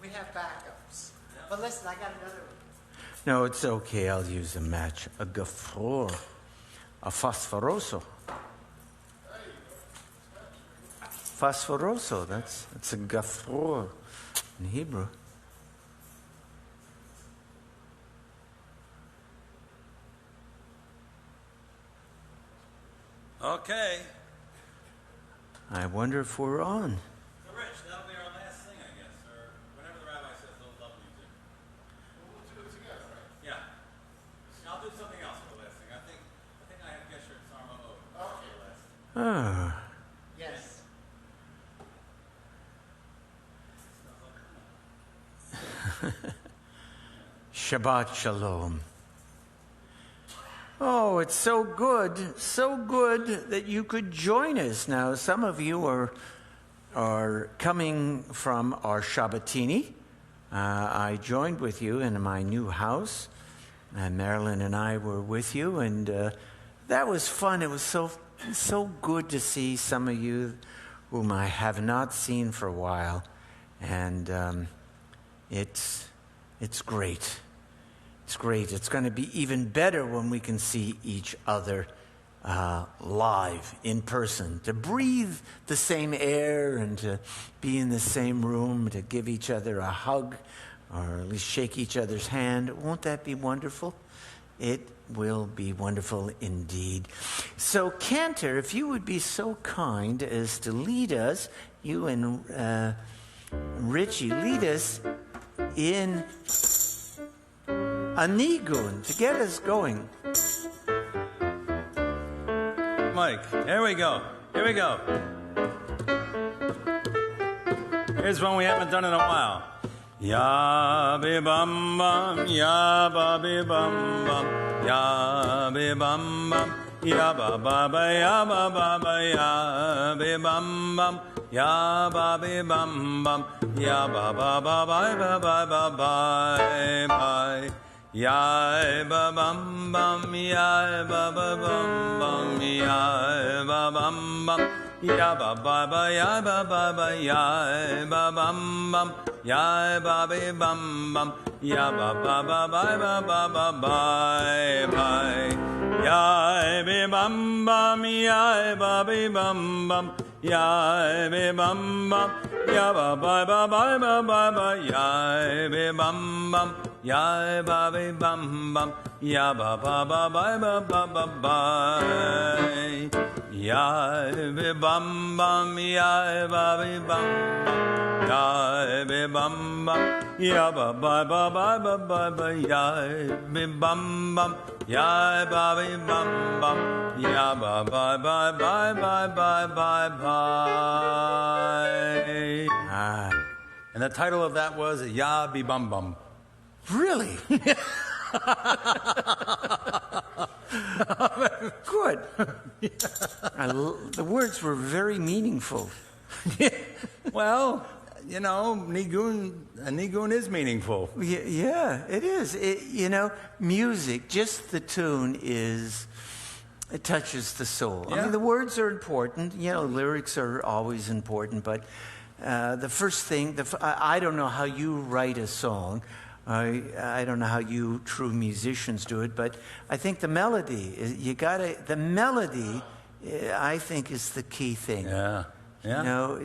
We have backups. But listen, I got another one. No, it's okay. I'll use a match. A gafror. A fosforoso. Fosforoso, that's a gafror in Hebrew. Okay. I wonder if we're on. So, Rich, that'll be our last thing, I guess, or whenever the rabbi says those love music. We'll do it together, right? Yeah. I'll do something else for the last thing. I think I have Gesher and Sarma Ode for the last thing. Ah. Yes. Shabbat Shalom. Oh, it's so good that you could join us. Now, some of you are coming from our Shabbatini. I joined with you in my new house, and Marilyn and I were with you, and that was fun. It was so good to see some of you whom I have not seen for a while, and it's great. It's great. It's going to be even better when we can see each other live, in person, to breathe the same air and to be in the same room, to give each other a hug or at least shake each other's hand. Won't that be wonderful? It will be wonderful indeed. So, Cantor, if you would be so kind as to lead us, you and Richie, lead us in a nigun to get us going. Mike, here we go. Here's one we haven't done in a while. Ya be bum bum, ya ba be bum bum, ya be bum bum, ya ba ba ba, ya ba ba ba, ya be bum bum, ya ba be bum bum, ya ba ba ba ba ba ba ba ba ba. Ya ba bum bum, ya ba ba bum bum, ya ba bum bum, ya ba ba ba, ya ba ba ba, ya ba bum bum, ya ba be bum bum, ya ba ba ba ba ba ba ba ba ba. Ya be bum bum, ya ba be bum bum, ya be bum bum, ya ba ba ba ba ba ba ba, ya be bum bum. Ya ba be bum bum, ya ba ba ba ba ba ba ba ba. Ya be bum bum, ya ba be bum bum, ya be bum bum, ya ba ba ba ba ba ba ba. Ya be bum bum, ya ba be bum bum, ya ba ba ba ba ba ba ba ba. And the title of that was Ya Be Bum Bum. Really? Good. The words were very meaningful. Well, you know, nigun is meaningful. Yeah, it is. Music, just the tune it touches the soul. Yeah. I mean, the words are important. Lyrics are always important, but the first thing, I don't know how you write a song. I don't know how you true musicians do it, but I think the melody, I think is the key thing. Yeah.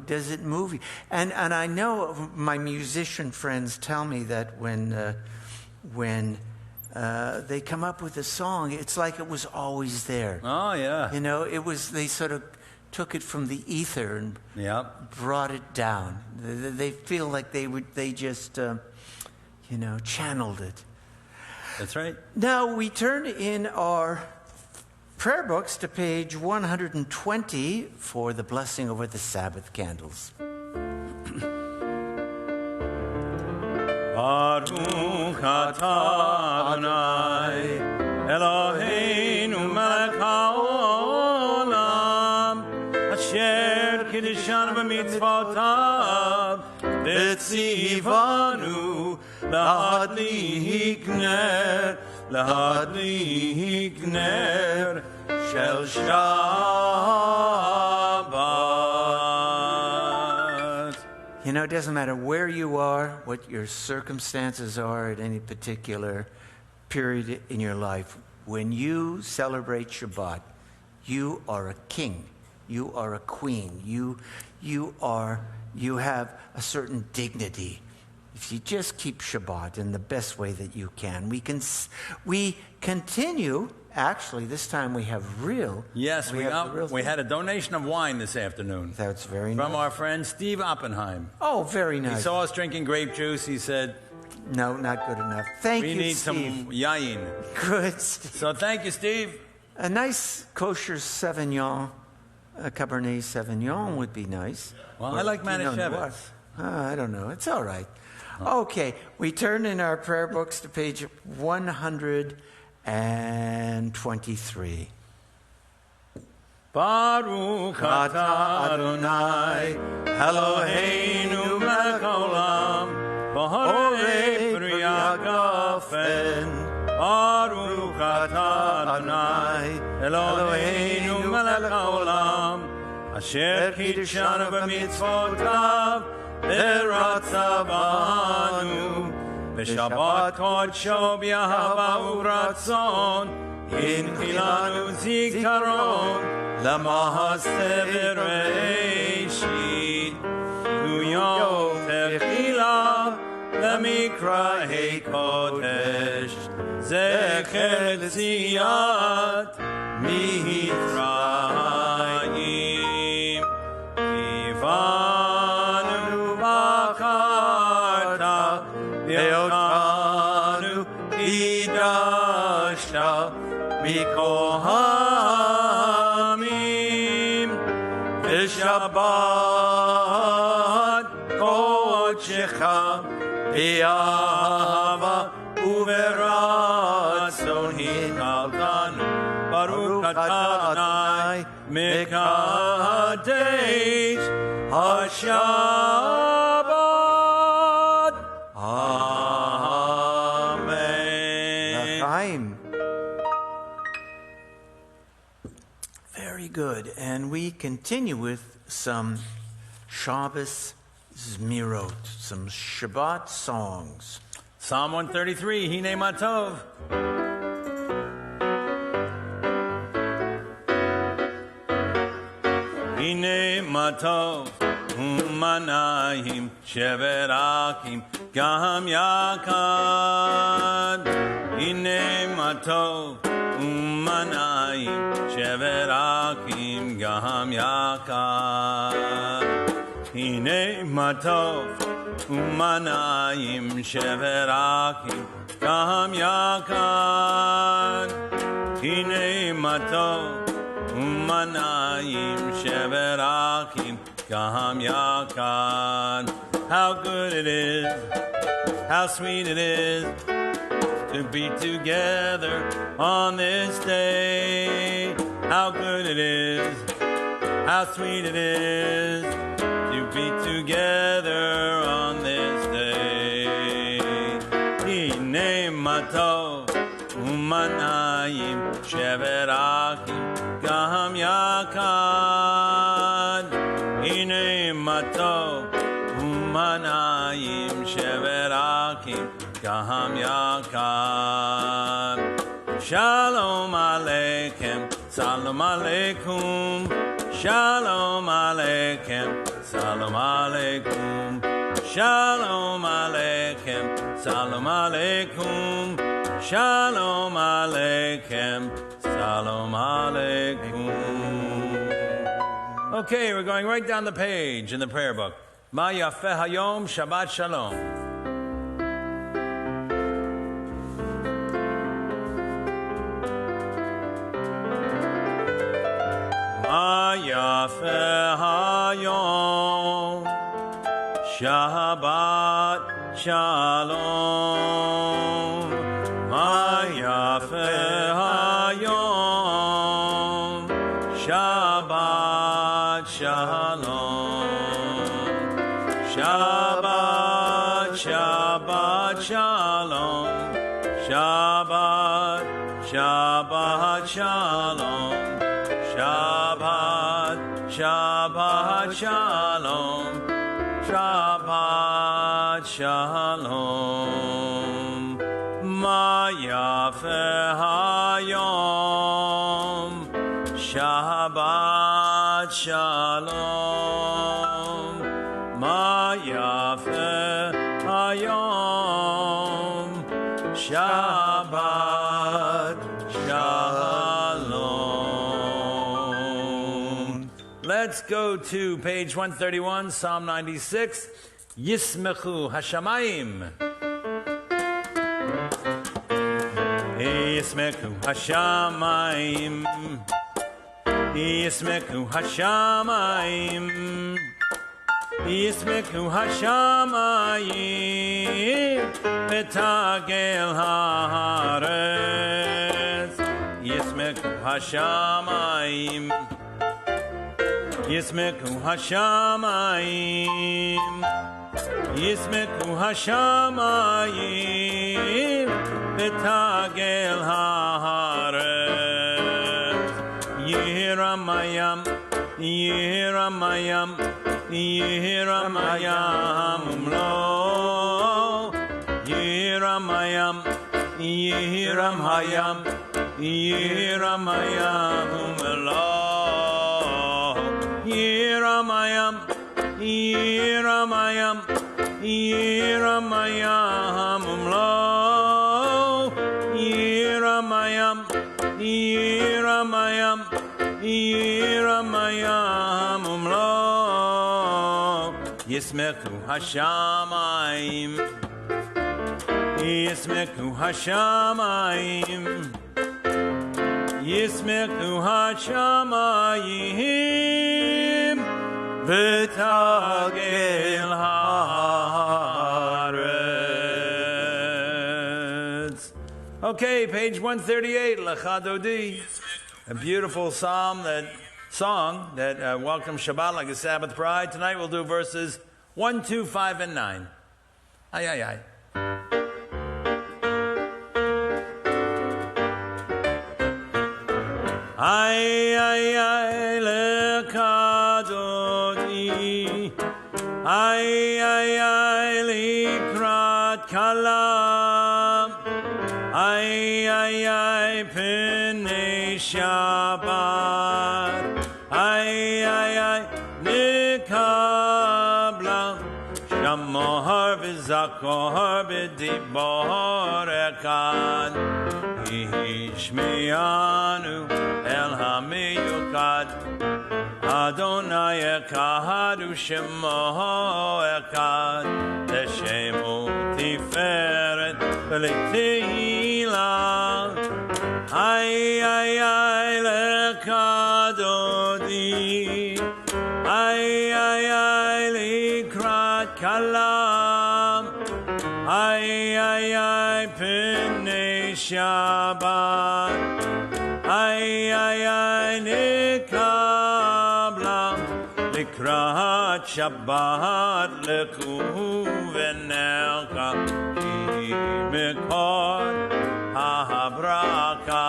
Does it move you? And I know my musician friends tell me that when they come up with a song, it's like it was always there. Oh, yeah. They sort of took it from the ether and brought it down. They feel like they just channeled it. That's right. Now we turn in our prayer books to page 120 for the blessing over the Sabbath candles. Baruch atah Adonai Eloheinu melech haolam asher kiddushan b'mitzvotav v'tzivanu להדליק נר של שבת. You know, it doesn't matter where you are, what your circumstances are at any particular period in your life. When you celebrate Shabbat, you are a king. You are a queen. You have a certain dignity. If you just keep Shabbat in the best way that you can, we continue. Actually, this time we have real. Yes, we real had a donation of wine this afternoon. That's very nice. From our friend Steve Oppenheim. Oh, very nice. He saw us drinking grape juice. He said, no, not good enough. Thank you, we need Steve. some yayin. Good, Steve. So thank you, Steve. A nice kosher Sauvignon, a Cabernet Sauvignon would be nice. Well, Or I like Pinot Noir. Manischewitz. I don't know. It's all right. Okay, we turn in our prayer books to page 123. Baruch atah Adonai Eloheinu melech haolam Borei pri hagafen Baruch atah Adonai Eloheinu melech haolam Asher kiddushanu b'mitzvotav V'ratzav banu B'shabbat kodsho b'yahava u'ratzon Hinchilanu zikaron Lamahase v'reishit Nuyom techila Lamikra kodesh Zecher tziyat Mitzrayim Ivanu bakarta Ve'otanu idashta Mikohamim V'shabbat kodshecha Be'ava u'veratzon hinaltanu Baruch atah Adonai Mekadesh HaShabbat Amen. L'chaim. Very good. And we continue with some Shabbos Zmirot, some Shabbat songs. Psalm 133, Hine Matov. Hine Matov, Umanayim, Sheverakim, Gam Yakad. Hine Matov, Umanayim, Sheverakim, Gam Yakad. Hine Matov, Umanayim sheverakim gam yakad. Hine matov umanayim sheverakim gam yakad. How good it is, how sweet it is to be together on this day. How good it is, how sweet it is to be together on this day. Hine matov umanayim sheverakim gam yakad. Hine matov umanayim sheverakim gam yakad. Shalom aleichem, salam aleikum. Shalom aleichem, salam aleikum. Shalom aleichem, salam aleikum. Shalom aleichem, salam aleikum. Okay, we're going right down the page in the prayer book. Ma yafeh hayom, Shabbat shalom. Ma yafeh hayom, Shabbat shalom. Ma yafeh hayom, Shabbat shalom. Shabbat, Shabbat shalom. Shabbat, Shabbat shalom. Shabbat, Shabbat shalom. Shabbat. Shalom. Ma Yafeh Hayom. Shabbat Shalom. Ma Yafeh Hayom. Shabbat Shalom. Let's go to page 131, Psalm 96. Yismechu Hashamayim. Yismechu Hashamayim. Yismechu Hashamayim. Yismechu Hashamayim. Betagel haaretz. Yismechu Hashamayim. Yismechu Hashamayim. Yismechu Hashamayim. Betagel haaretz. Yiramayam. Yiramayam. Yiramayam umlo. Yiramayam. Yiramayam. Yiramayam umlo. Yiramayam. Yiramayam. Yiramayam umlo. Yiramayam. Yiramayam. Yiramayam umlo. Yismechu Hashamayim. Yismechu Hashamayim. Yismechu Hashamayim. Betagel haaretz. Okay, page 138, Lecha Dodi. A beautiful song that welcomes Shabbat like a Sabbath bride. Tonight we'll do verses 1, 2, 5, and 9. Ay, ay, ay. Ay, ay, ay, Lecha Dodi. Ay, ay, ay, Likrat Kala. Ay, ay, ay, Pnei Shabbat. Ay, ay, ay, Nikabla. Shamor v'zakor b'dibor echad. Yishme'anu el hamiyukad. Adonai echad u'shemo echad. L'shemo tiferet v'letehila. Ay, ay, ay, Lecha Dodi. Ay, ay, ay, Likrat Kala. Ay, ay, ay, Pnei Shabbat. Ay, ay, ay, Nikabla. Likrat Shabbat leku v'nelka. Ki mikor habraka.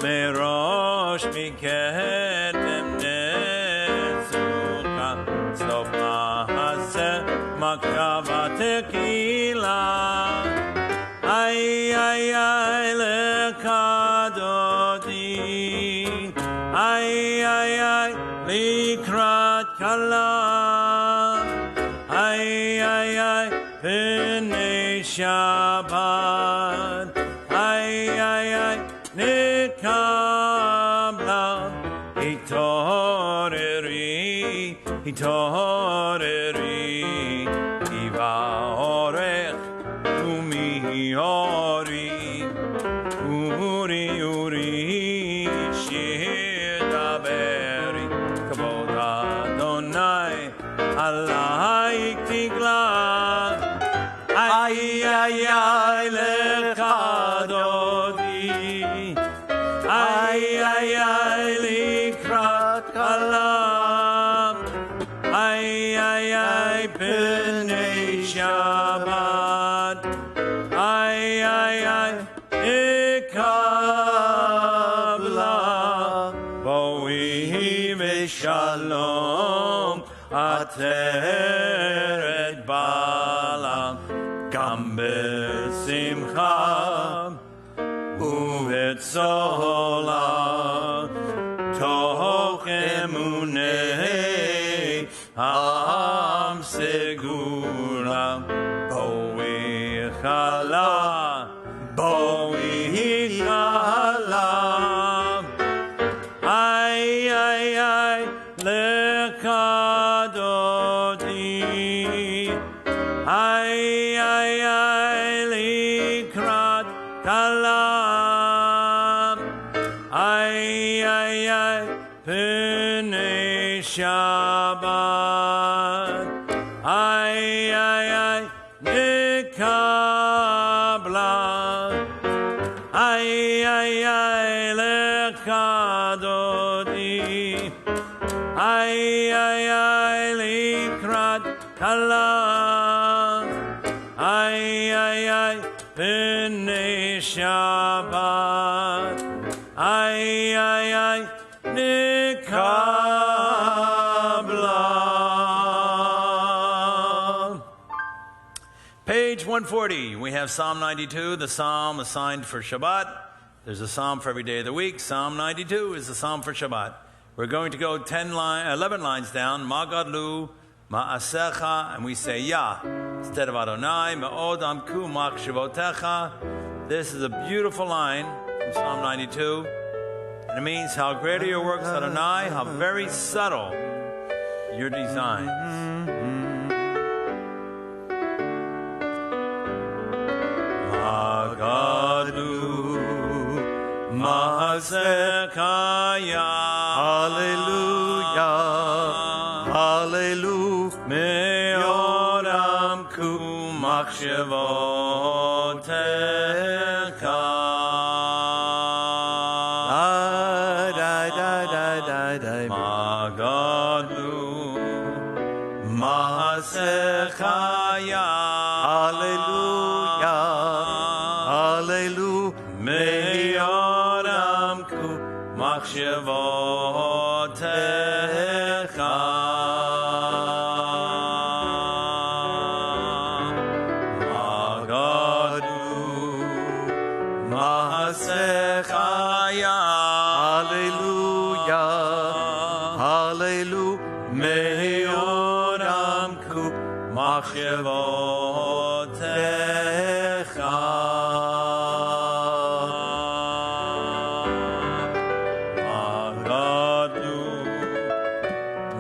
Merosh miket emnezuka. Sof mahaseh makava tequila. Ay, ay, ay, Lecha Dodi. Ay, ay, ay, Likrat Kala. Ay, ay, ay, Pnei Shabbat. Ay, ay, ay, Nikabla. Hitoreri, hitoreri. Iva orech umiori. Uri, uri, shir daberi. Kavod Adonai, alai tigla. Ay, ay, ay, Lecha Dodi. Ay, ay, ay, Likrat Kala. Ay, ay, ay, Pnei Shabbat. Ay, ay, ay, Ikabla. Boi v'shalom ateret bala. גם בשמחה ובצהלה, תוך אמוני העם סגולה. בואי חלה, בואי חלה, איי איי איי לקדותי, איי איי איי לקראת כלה, איי איי איי פני שבת, איי איי איי נקבלה, איי איי איי לקדותי, איי איי איי לקראת כלה, איי איי איי פני שבת, איי איי איי נקבלה. Page 140, we have Psalm 92, the psalm assigned for Shabbat. There's a psalm for every day of the week. Psalm 92 is the psalm for Shabbat. We're going to go 11 lines down. Ma gadlu, ma'asecha, and we say Yah instead of Adonai. Me'od amku machshavotecha. This is a beautiful line from Psalm 92. And it means how great are your works, Adonai, how very subtle your designs. Ma gadlu, ma'asecha Yah. Hallelujah, hallelujah. Me'oram ku machshavotecha. Magadlu ma'asecha Yah. Hallelujah, hallelujah. Me'oram ku machshavotecha. Magadlu ma'asecha Yah. Hallelujah, hallelujah. Me'oram ku machshavotecha. Magadlu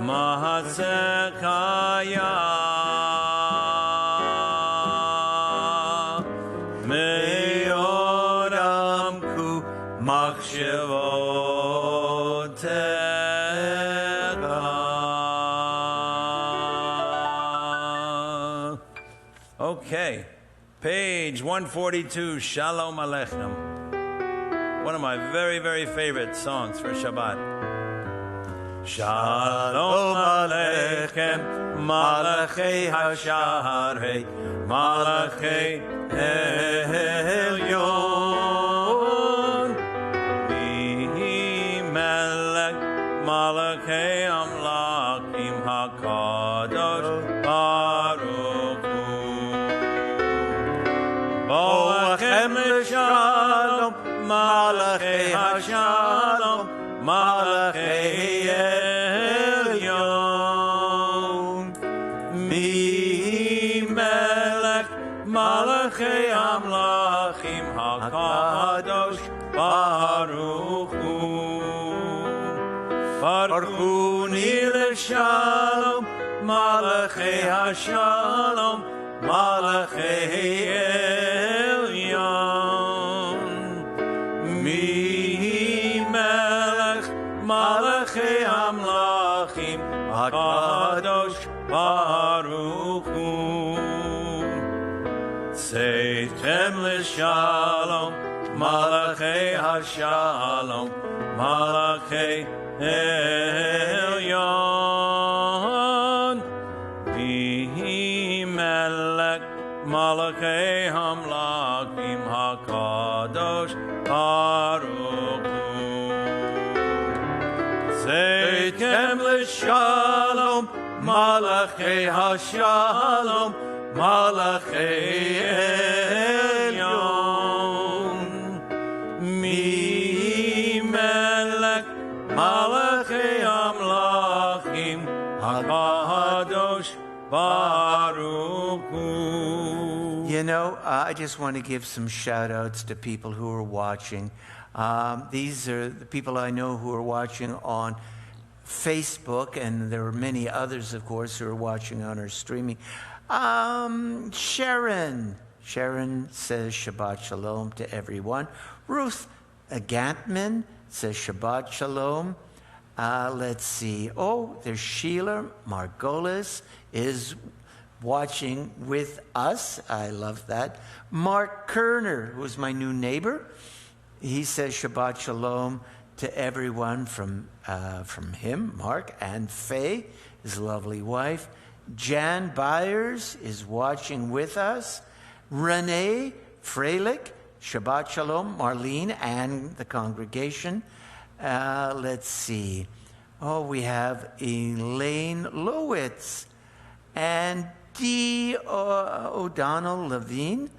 ma'asecha Yah. Me'oram ku machshavotecha. Okay, page 142, Shalom Aleichem. One of my very, very favorite songs for Shabbat. Shalom Aleichem, Malachei Hasharei, Malachei Elyon, Mihi Melech, Malachei Amlakim HaKadosh Baruch Hu. Boachem L'Shalom, Malachei HaShalom, Malachei Elyon, Mihi Melech, Malachei Amlachim HaKadosh Baruch Hu. Baruchuni L'Shalom, Malachei HaShalom, Malachei Elyon, Mihi Melech, Malachei Amlachim HaKadosh Baruch Hu. Tzeitem L'Shalom, Malachei HaShalom, Malachei Elyon, Mihi Melech, Malachei Amlachim HaKadosh Baruch Hu. Tzeitem L'Shalom, Malachei HaShalom, Malachei Elyon. Mi melech Malachei Amlachim HaKadosh Baruch Hu. You know, I just want to give some shout outs to people who are watching. These are the people I know who are watching on Facebook, and there are many others, of course, who are watching on our streaming. Sharon says Shabbat Shalom to everyone. Ruth Gantman says Shabbat Shalom. Let's see. Oh, there's Sheila Margolis is watching with us. I love that. Mark Kerner, who's my new neighbor, he says Shabbat Shalom to everyone from him, Mark, and Faye, his lovely wife. Jan Byers is watching with us. Renee Freilich, Shabbat Shalom. Marlene and the congregation. Let's see. Oh, we have Elaine Lowitz and Dee O'Donnell Levine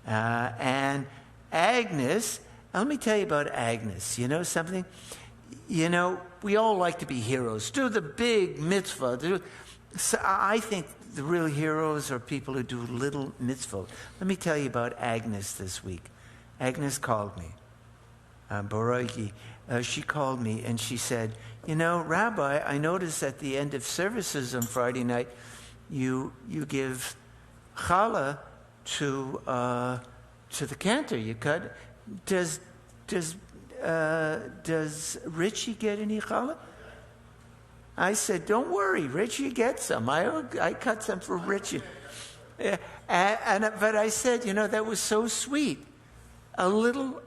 and Agnes. Let me tell you about Agnes. You know something? You know, we all like to be heroes. Do the big mitzvah. So I think the real heroes are people who do little mitzvot. Let me tell you about Agnes this week. Agnes called me. Boroiki. She called me and she said, you know, Rabbi, I noticed at the end of services on Friday night, you give challah to the cantor. You cut. Does Richie get any challah? I said, don't worry, Richie gets some. I cut some for Richie. But I said, you know, that was so sweet. A little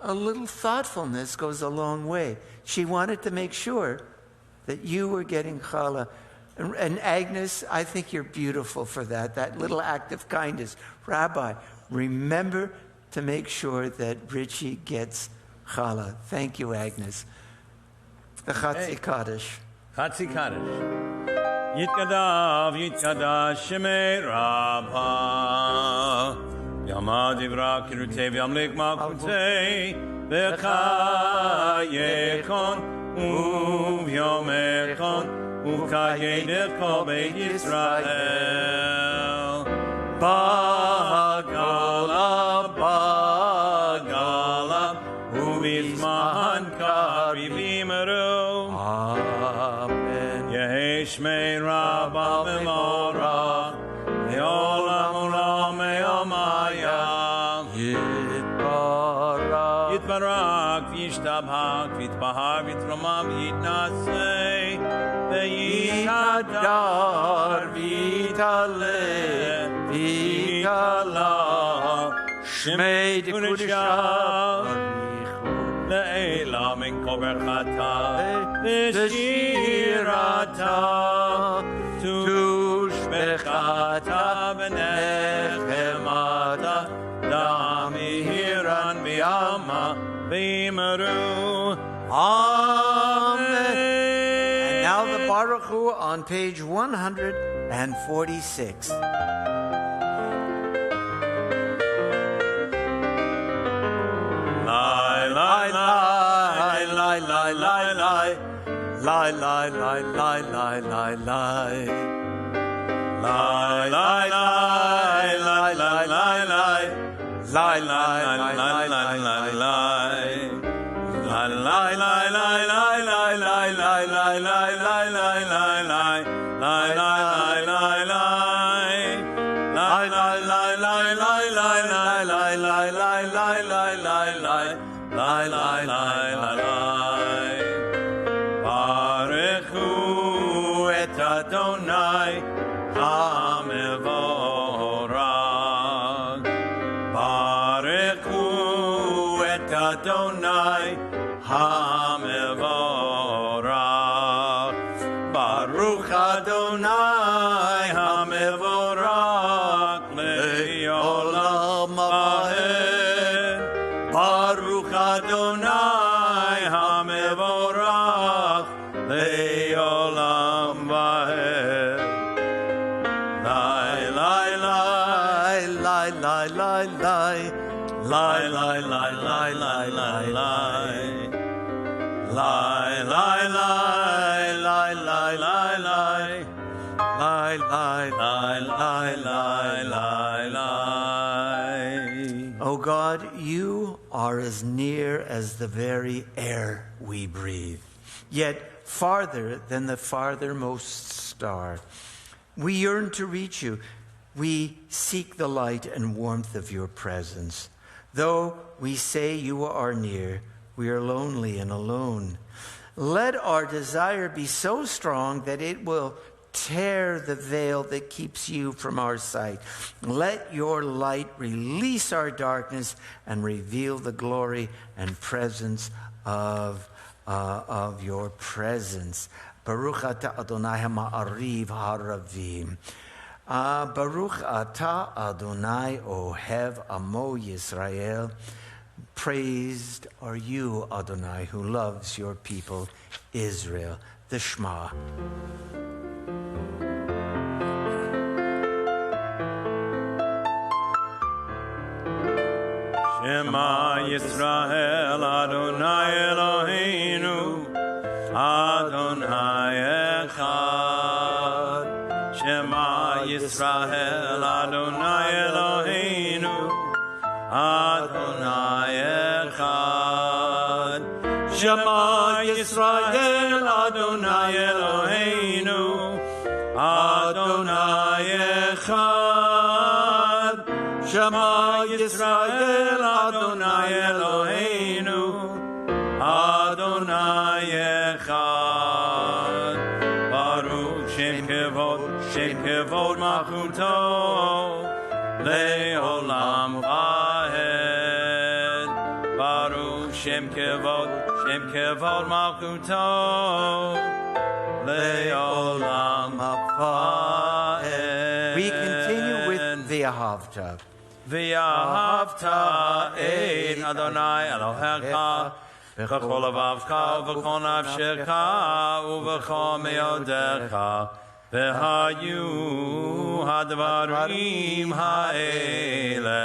thoughtfulness goes a long way. She wanted to make sure that you were getting challah. And Agnes, I think you're beautiful for that little act of kindness. Rabbi, remember to make sure that Richie gets challah. Thank you, Agnes. The Chatzi Kaddish. Chatzi Kaddish. Yitkadav Shemei Rabba Yamad Ivra Kirutev Yamlik Makutei Bechayechon Uvyomechon Ukayedech Kol Beit Yisrael Bagala Uvizman Karivimeru Amen. Yeheshmei Rabba Memora Leolam Olam Me'omaya Yitbarak Vishtabhak Vitbahar Vitromam Yitnasei Yitadar Vitale Vitala Shmei Dekudisha Le'ela Min Kober Chata V'shirata Tushbechata V'nechemata Damihiran V'yama V'yimaru Amen. And now the Baruch Hu on page 146. Lie, lie, lie, lie, lie, lie, lie. Lie, lie, lie, lie, lie, lie, lie. Lie, lie, lie, lie, lie, lie, lie. Lie, lie, lie, lie, lie, lie, lie, lie, lie, lie, lie, lie, lie, lie. Lie, lie, lie, lie, lie. Lie, lie, lie, lie, lie, lie, lie, lie, lie, lie, lie, lie, lie, lie. Lie, lie, lie, lie, lie. Adonai HaMevorach Barechu et Adonai HaMevorach Baruch Adonai HaMevorach Le'olam Vaed Baruch Adonai HaMevorach Le'olam Vaed. Lai, lai, lai. lie, lie, lie. Lie, lie, lie, lie, lie, lie, lie. Lie, lie, lie, lie, lie, lie, lie. Lie, lie, lie, lie, lie, lie, lie. O God, you are as near as the very air we breathe, yet farther than the farthermost star. We yearn to reach you. We seek the light and warmth of your presence. Though we say you are near, we are lonely and alone. Let our desire be so strong that it will tear the veil that keeps you from our sight. Let your light release our darkness and reveal the glory and presence of your presence. Baruch atah Adonai ha'ma'ariv ha'ravim. Baruch atah Adonai ohev amo Yisrael. Praised are you, Adonai, who loves your people, Israel. The Shema. Shema Yisrael, Adonai Eloheinu, Adonai Echad. Shema Yisrael, Adonai Eloheinu, Adonai Echad. Shema Yisrael, Adonai Eloheinu, Adonai Echad. Shema Yisrael, Adonai Eloheinu, Adonai Echad. Baruch Shem Kevod Malchuto, Le'olam Vahed. Baruch Shem Kevod Malchuto, Le'olam Vahed. We continue with V'ahavta. V'ahavta et Adonai Elohecha v'chol levavcha v'chol nafshecha u'v'chol me'odecha v'hayu hadvarim ha'ele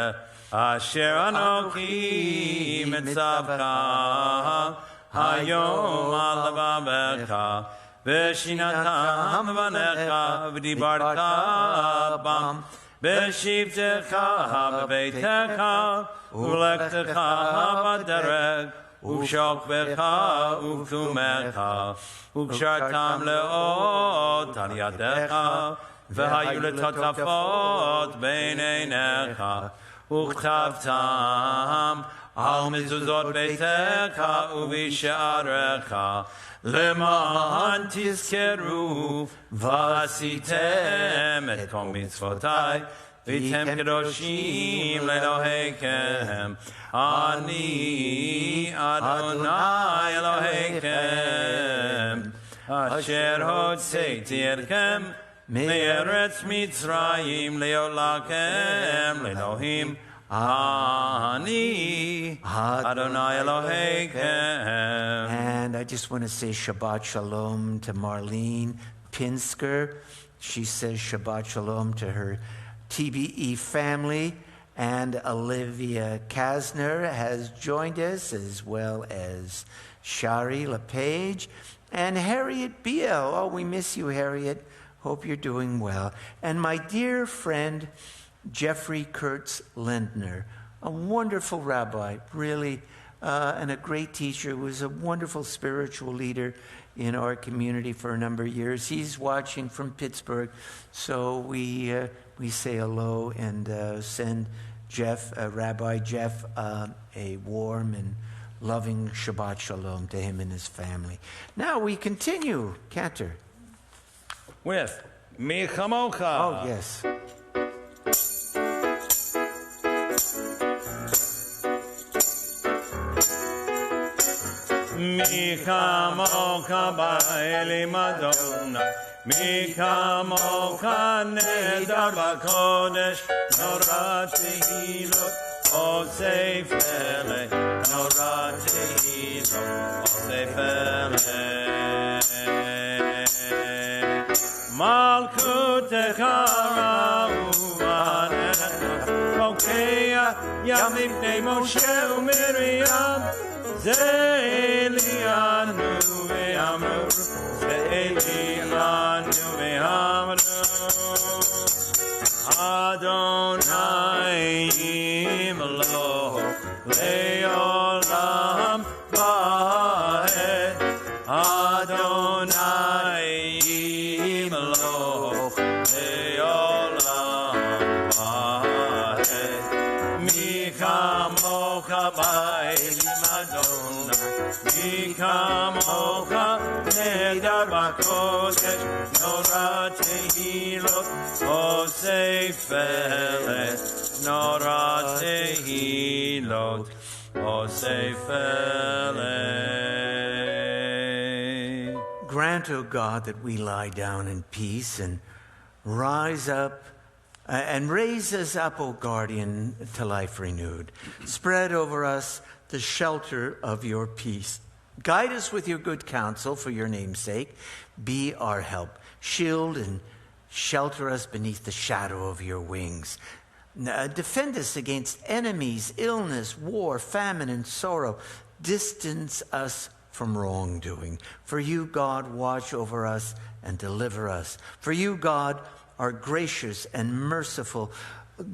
asher anochi mitzavcha hayom al levavecha v'shinatam v'necha v'dibarta bam B'shivtecha b'beitecha u'lechtecha b'derek u'shokbecha u'kumecha u'kshartam le'ot al yadecha v'hayu letotafot b'eineinecha u'chtavtam al mezuzot beitecha u'b'she'arecha למען תזכרו ועשיתם את כל מצוותיי והייתם קדושים לאלוהיכם אני אדוני אלוהיכם אשר הוצאתי אתכם מארץ מצרים להיות לכם לאלוהים Ani Adonai Elohechem. And I just want to say Shabbat Shalom to Marlene Pinsker. She says Shabbat Shalom to her TBE family. And Olivia Kasner has joined us, as well as Shari LePage and Harriet Biel. Oh, we miss you, Harriet. Hope you're doing well. And my dear friend, Jeffrey Kurtz Lindner, a wonderful rabbi, really, and a great teacher, was a wonderful spiritual leader in our community for a number of years. He's watching from Pittsburgh, so we say hello and send Jeff, Rabbi Jeff, a warm and loving Shabbat Shalom to him and his family. Now we continue, Cantor. With Mi Chamocha. Oh, yes. Mi chamocha ba'elim Adonai, mi chamocha nedar b'kodesh, nora tehilot, osei fele, nora tehilot, osei fele. Malkutecha ra'u anecha, Leah, Yam Lifnei Moshe u'Miriam, Ze'elianu ve'amru, Ze'elianu ve'amru. Adonai Imloch Le'olam Va'ed. Adonai Imloch Le'olam Va'ed. Mi kamocha ba'elim Adonai, mi kamocha nedar b'kodesh, Nora tehilot osei felet, Nora tehilot osei felet. Grant, O God, that we lie down in peace and rise up and raise us up, O guardian, to life renewed. Spread over us the shelter of your peace. Guide us with your good counsel for your name's sake. Be our help. Shield and shelter us beneath the shadow of your wings. Defend us against enemies, illness, war, famine, and sorrow. Distance us from wrongdoing. For you, God, watch over us and deliver us. For you, God, are gracious and merciful.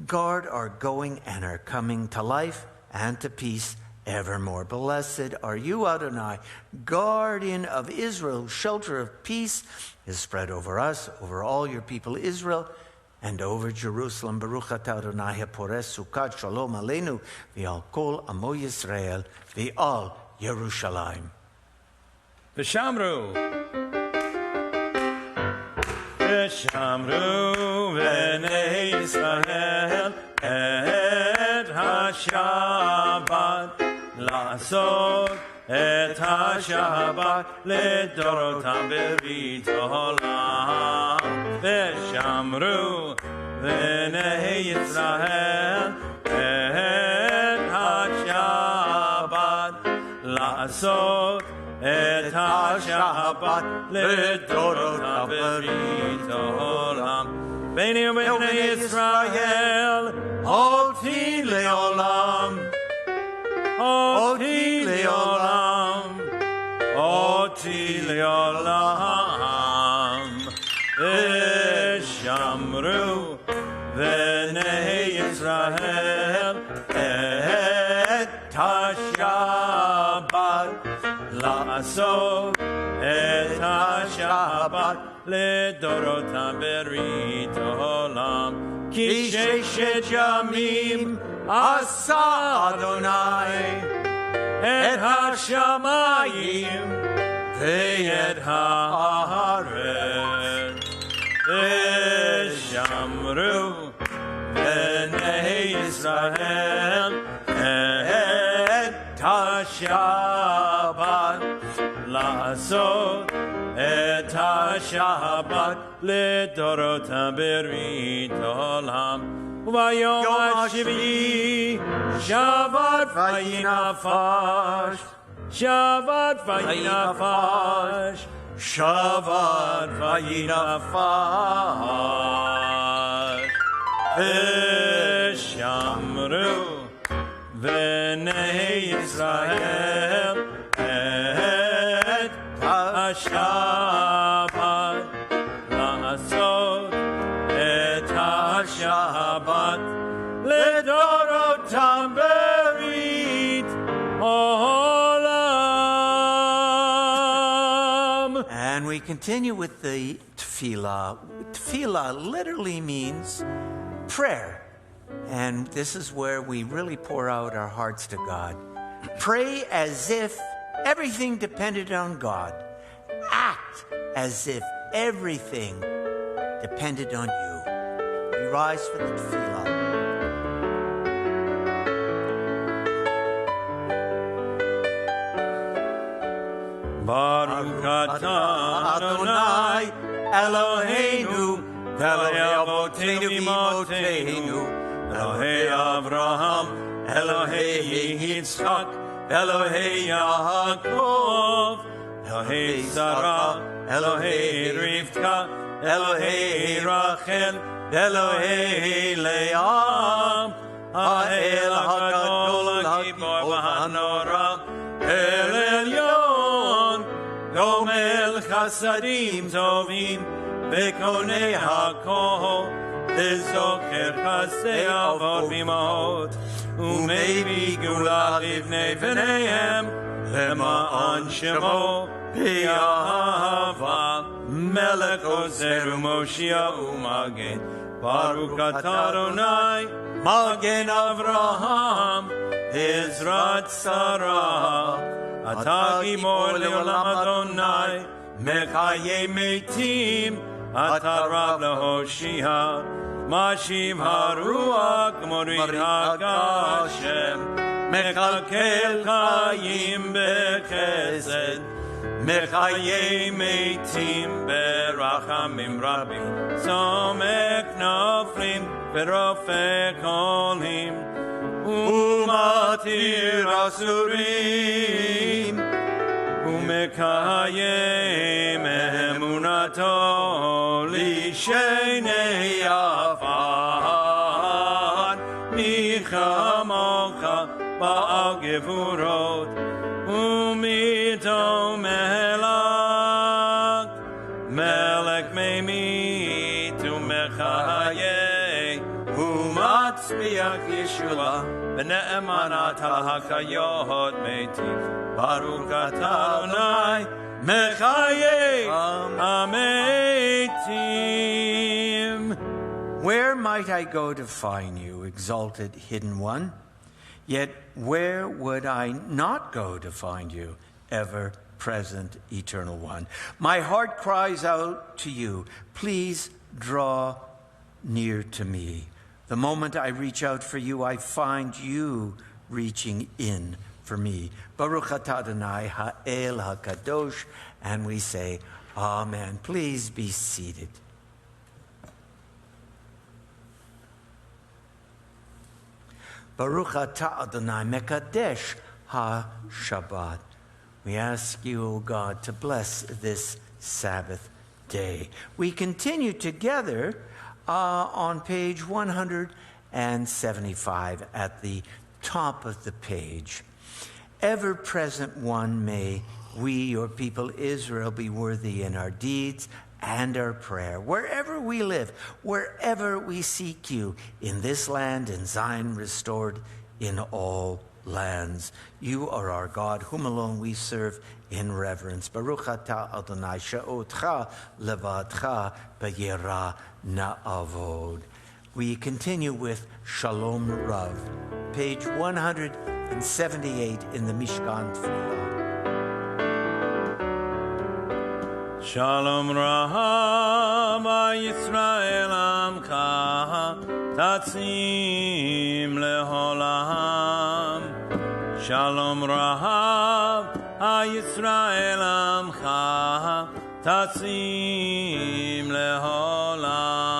Guard our going and our coming to life and to peace evermore. Blessed are you, Adonai, guardian of Israel. Shelter of peace is spread over us, over all your people Israel, and over Jerusalem. Baruch atah Adonai hapores sukat shalom aleinu v'al kol amo Yisrael v'al Yerushalayim. V'shamru v'nei Yisrael et ha-Shabbat לעשות את השבת לדורותם ברית העולם. ושמרו בני ישראל את השבת לעשות את השבת לדורותם ברית העולם. ביני ובני ישראל אותי לעולם, אותי לעולם, אותי לעולם. ושמרו בני ישראל את השבת לעשות את השבת לדורותם ברית העולם. כי ששת ימים עשה אדוני את השמיים ואת הארץ. ושמרו בני ישראל את השבת לעשות את השבת לדורותם ברית העולם. וביום השביעי שבת וינפש, שבת וינפש, שבת וינפש. ושמרו בני ישראל את השבת לעשות את השבת לדורותם ברית העולם. And we continue with the tefillah. Tefillah literally means prayer. And this is where we really pour out our hearts to God. Pray as if everything depended on God. Act as if everything depended on you. We rise for the tefillah. Baruch atah Adonai Eloheinu Elohei Avotenu V'Imotenu Elohei Avraham Elohei Yitzchak Elohei Yaakov Elohei Sarah Elohei Rivka Elohei Rachel Elohei Leah האל הגדול הגיבור והנורא, אל עליון, גומל חסדים טובים, וקונה הכל, וזוכר חסדי אבות ואימהות, ומביא גאולה לבני בניהם, למען שמו באהבה, מלך עוזר ומושיע ומגן. ברוך אתה אדוני, מגן אברהם, עזרת שרה. אתה גיבור לעולם אדוני, מחיי מתים, אתה רב להושיע. משיב הרוח, מוריד הגשם, מקלקל חיים בחסד, מחיי מתים ברחמים רבים, סומק נופלים ורופא חולים, ומתיר אסורים, ומקיים אמונתו לשני עפר. מי כמוך בעל גבורות, ומיתו מלך, מלך ממית ומחיה, ומצמיח ישועה, בנאמנת ההקיות מתים. ברוך אתה אדוני, מחיי המתים. Where might I go to find you, exalted hidden one? Yet where would I not go to find you, ever-present eternal one? My heart cries out to you, please draw near to me. The moment I reach out for you, I find you reaching in for me. Baruch atah Adonai ha'el hakadosh, and we say, Amen. Please be seated. Baruch atah Adonai mekadesh ha-Shabbat. We ask you, O God, to bless this Sabbath day. We continue together on page 175 at the top of the page. Ever-present one, may we, your people Israel, be worthy in our deeds and our prayer. Wherever we live, wherever we seek you, in this land, in Zion restored, in all lands. You are our God, whom alone we serve in reverence. Baruch atah Adonai she'otcha levadcha b'yirah na'avod. We continue with Shalom Rav, page 178 in the Mishkan Tefillah. Shalom Rav Yisrael Amcha Tatzim Leholam. Shalom Rav Yisrael Amcha Tatzim Leholam.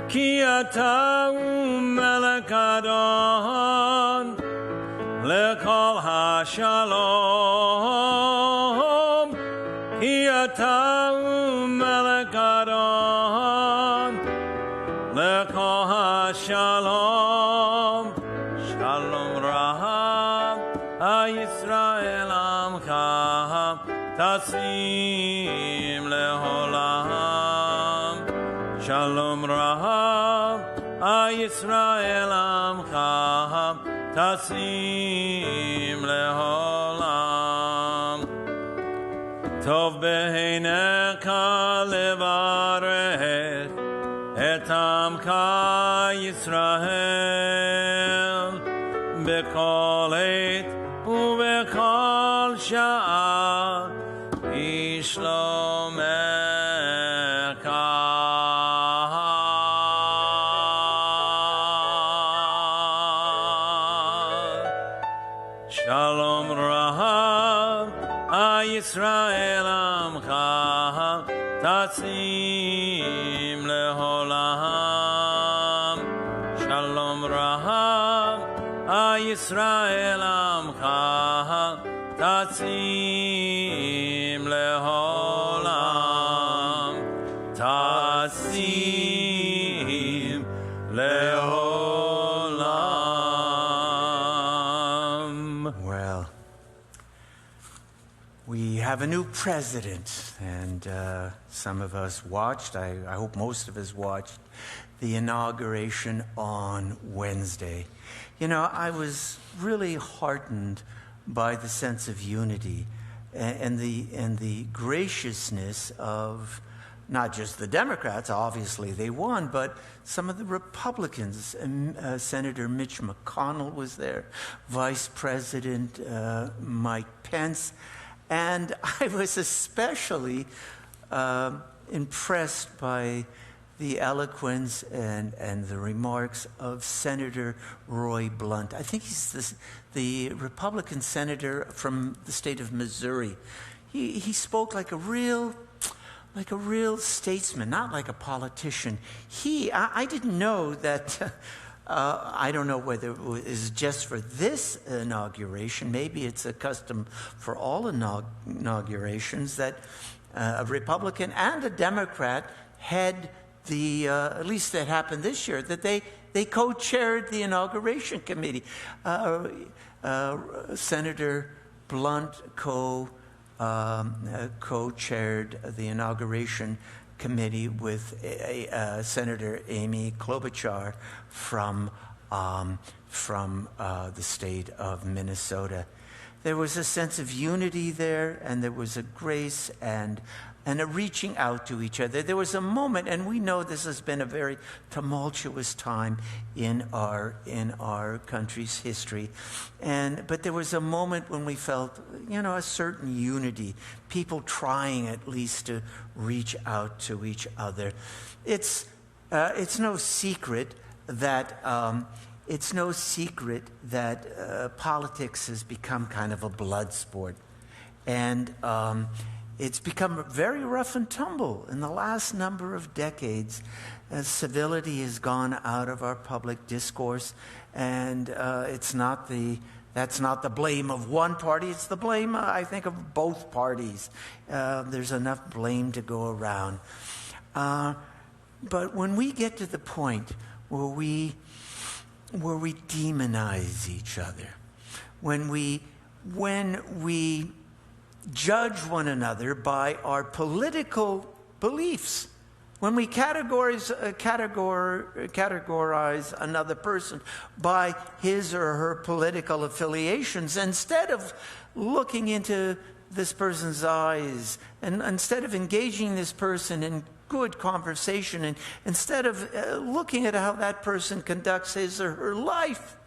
Ki ata melech adon lekol hashalom. Ki ata melech adon lekol hashalom. Shalom Rav Yisrael Amcha Tatzim Leholam. Shalom Rav Yisrael Amcha Tatzim Leholam. Tov b'einecha levarech et amcha Yisrael b'kol עת ובכל שעה ישלומך. Shalom Rav Yisrael Amcha Tatzim Leholam. Shalom Rav Yisrael Amcha Tatzim Leholam. Tatzim Leholam. have a new president, and some of us watched, I hope most of us watched, the inauguration on Wednesday. You know, I was really heartened by the sense of unity and the graciousness of not just the Democrats, obviously they won, but some of the Republicans. Senator Mitch McConnell was there, Vice President Mike Pence, and I was especially impressed by the eloquence and the remarks of Senator Roy Blunt. I think he's the Republican senator from the state of Missouri. He spoke like a real statesman, not like a politician. I didn't know that, I don't know whether it was just for this inauguration, maybe it's a custom for all inaugurations, that a Republican and a Democrat had at least that happened this year, that they co-chaired the inauguration committee. Senator Blunt co-chaired the inauguration committee with Senator Amy Klobuchar from the state of Minnesota. There was a sense of unity there, and there was a grace and a reaching out to each other. There was a moment, and we know this has been a very tumultuous time in our country's history, but there was a moment when we felt, a certain unity, people trying at least to reach out to each other. It's no secret that politics has become kind of a blood sport, and it's become very rough and tumble in the last number of decades. Civility has gone out of our public discourse, and that's not the blame of one party. It's the blame, I think, of both parties. There's enough blame to go around. But when we get to the point where we demonize each other, when we judge one another by our political beliefs, when we categorize another person by his or her political affiliations, instead of looking into this person's eyes, and instead of engaging this person in good conversation, and instead of looking at how that person conducts his or her life,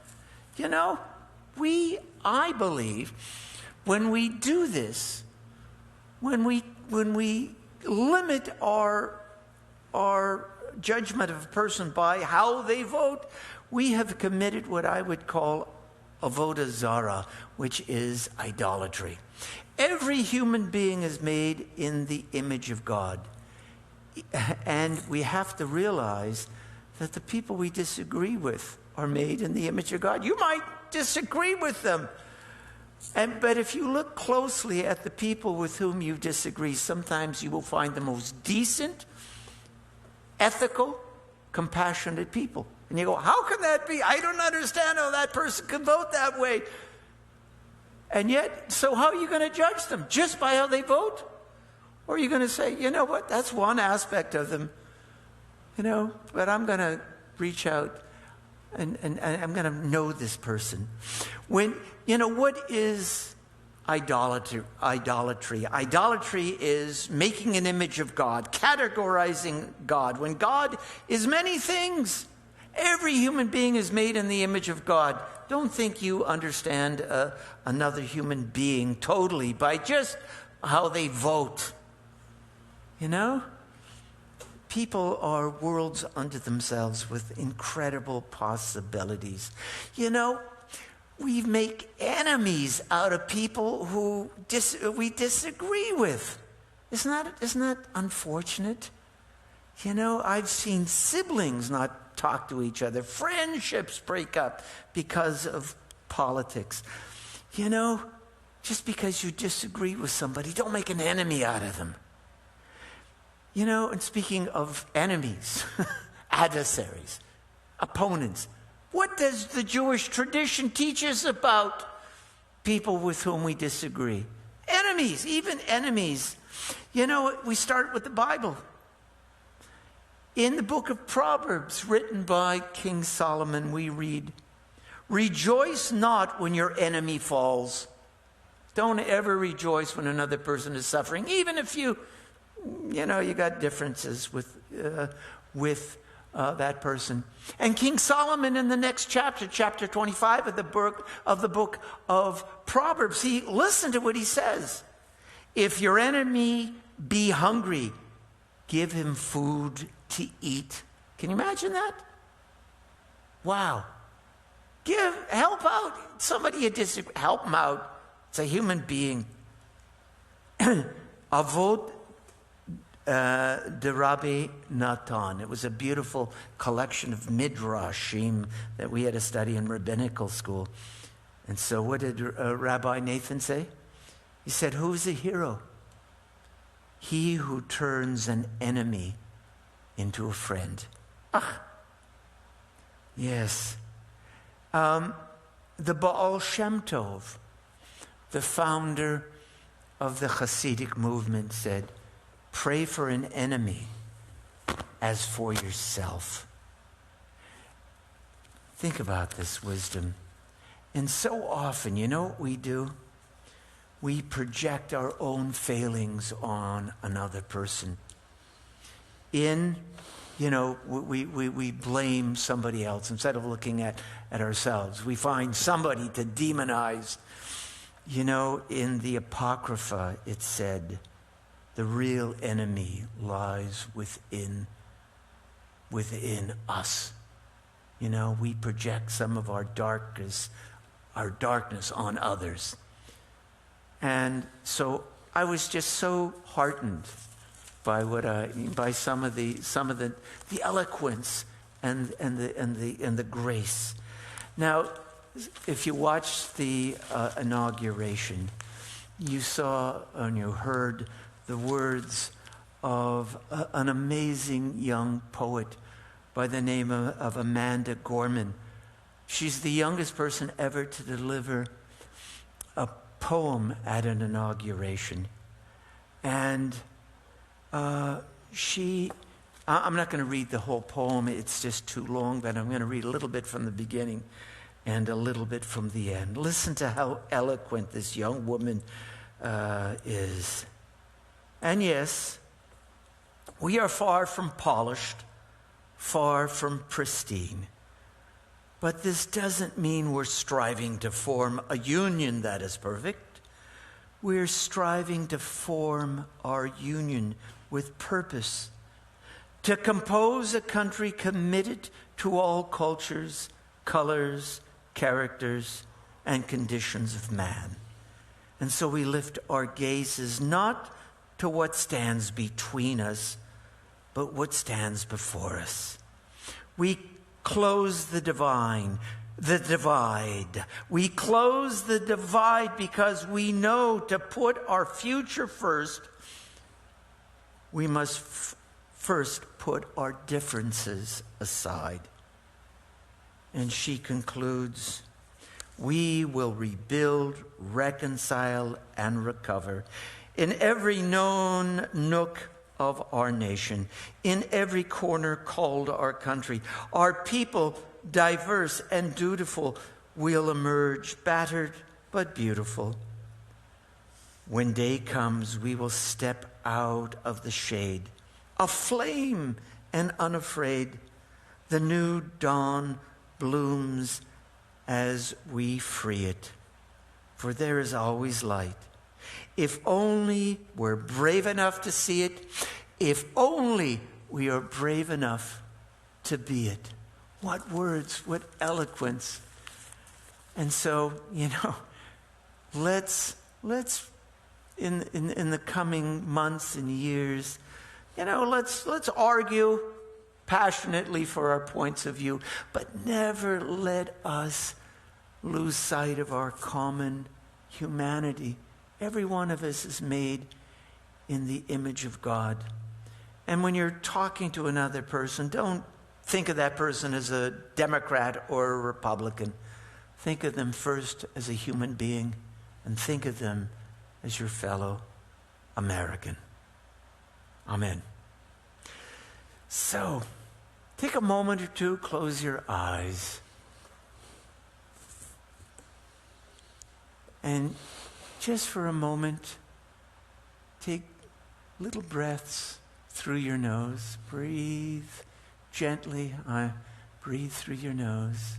I believe, when we do this, when we limit our judgment of a person by how they vote, we have committed what I would call avodah zarah, which is idolatry. Every human being is made in the image of God. And we have to realize that the people we disagree with are made in the image of God. You might disagree with them, but if you look closely at the people with whom you disagree, sometimes you will find the most decent, ethical, compassionate people. And you go, how can that be? I don't understand how that person can vote that way. And yet, so how are you going to judge them? Just by how they vote? Or are you going to say, you know what, that's one aspect of them, but I'm going to reach out and I'm going to know this person. What is idolatry? Idolatry is making an image of God, categorizing God, when God is many things. Every human being is made in the image of God. Don't think you understand another human being totally by just how they vote. People are worlds unto themselves with incredible possibilities. We make enemies out of people who we disagree with. Isn't that unfortunate? I've seen siblings not talk to each other. Friendships break up because of politics. Just because you disagree with somebody, don't make an enemy out of them. And speaking of enemies, adversaries, opponents, what does the Jewish tradition teach us about people with whom we disagree? enemies, even enemies. You know, we start with the Bible. In the book of Proverbs, written by King Solomon, we read, "Rejoice not when your enemy falls." Don't ever rejoice when another person is suffering, even if you got differences with that person. And King Solomon, in the next chapter 25 of the book of Proverbs, listen to what he says. "If your enemy be hungry, give him food to eat." Can you imagine that? Wow. Help out somebody you disagree. Help him out. It's a human being. Avot de Rabbi Natan. It was a beautiful collection of midrashim that we had to study in rabbinical school. And so what did Rabbi Nathan say? He said, who's a hero? He who turns an enemy into a friend. Yes. The Baal Shem Tov, the founder of the Hasidic movement, said, pray for an enemy as for yourself. Think about this wisdom. And so often, you know what we do? We project our own failings on another person. We blame somebody else instead of looking at ourselves. We find somebody to demonize. You know, in the Apocrypha, it said, the real enemy lies within us. You know, we project some of our darkness on others. And so I was just so heartened by some of the eloquence and the grace. Now, if you watched the inauguration, you saw and you heard the words of an amazing young poet by the name of Amanda Gorman. She's the youngest person ever to deliver a poem at an inauguration. And I'm not going to read the whole poem, it's just too long, but I'm going to read a little bit from the beginning and a little bit from the end. Listen to how eloquent this young woman is. And yes, we are far from polished, far from pristine. But this doesn't mean we're striving to form a union that is perfect. We're striving to form our union with purpose, to compose a country committed to all cultures, colors, characters, and conditions of man. And so we lift our gazes not to what stands between us, but what stands before us. We close the divide. We close the divide because we know to put our future first, we must first put our differences aside. And she concludes, we will rebuild, reconcile, and recover in every known nook of our nation, in every corner called our country. Our people, diverse and dutiful, will emerge battered but beautiful. When day comes, we will step out of the shade, aflame and unafraid. The new dawn blooms as we free it, for there is always light. If only we're brave enough to see it, if only we are brave enough to be it. What words, what eloquence. And so, let's in the coming months and years, let's argue passionately for our points of view, but never let us lose sight of our common humanity. Every one of us is made in the image of God. And when you're talking to another person, don't think of that person as a Democrat or a Republican. Think of them first as a human being, and think of them as your fellow American. Amen. So, take a moment or two, close your eyes, and just for a moment, take little breaths through your nose. Breathe gently. Breathe through your nose,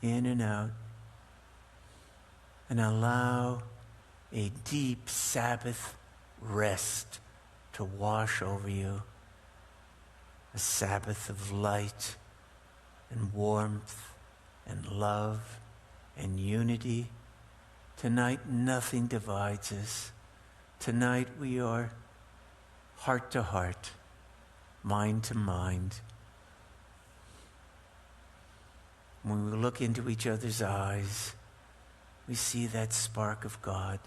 in and out, and allow a deep Sabbath rest to wash over you. A Sabbath of light and warmth and love and unity. Tonight, nothing divides us. Tonight, we are heart to heart, mind to mind. When we look into each other's eyes, we see that spark of God.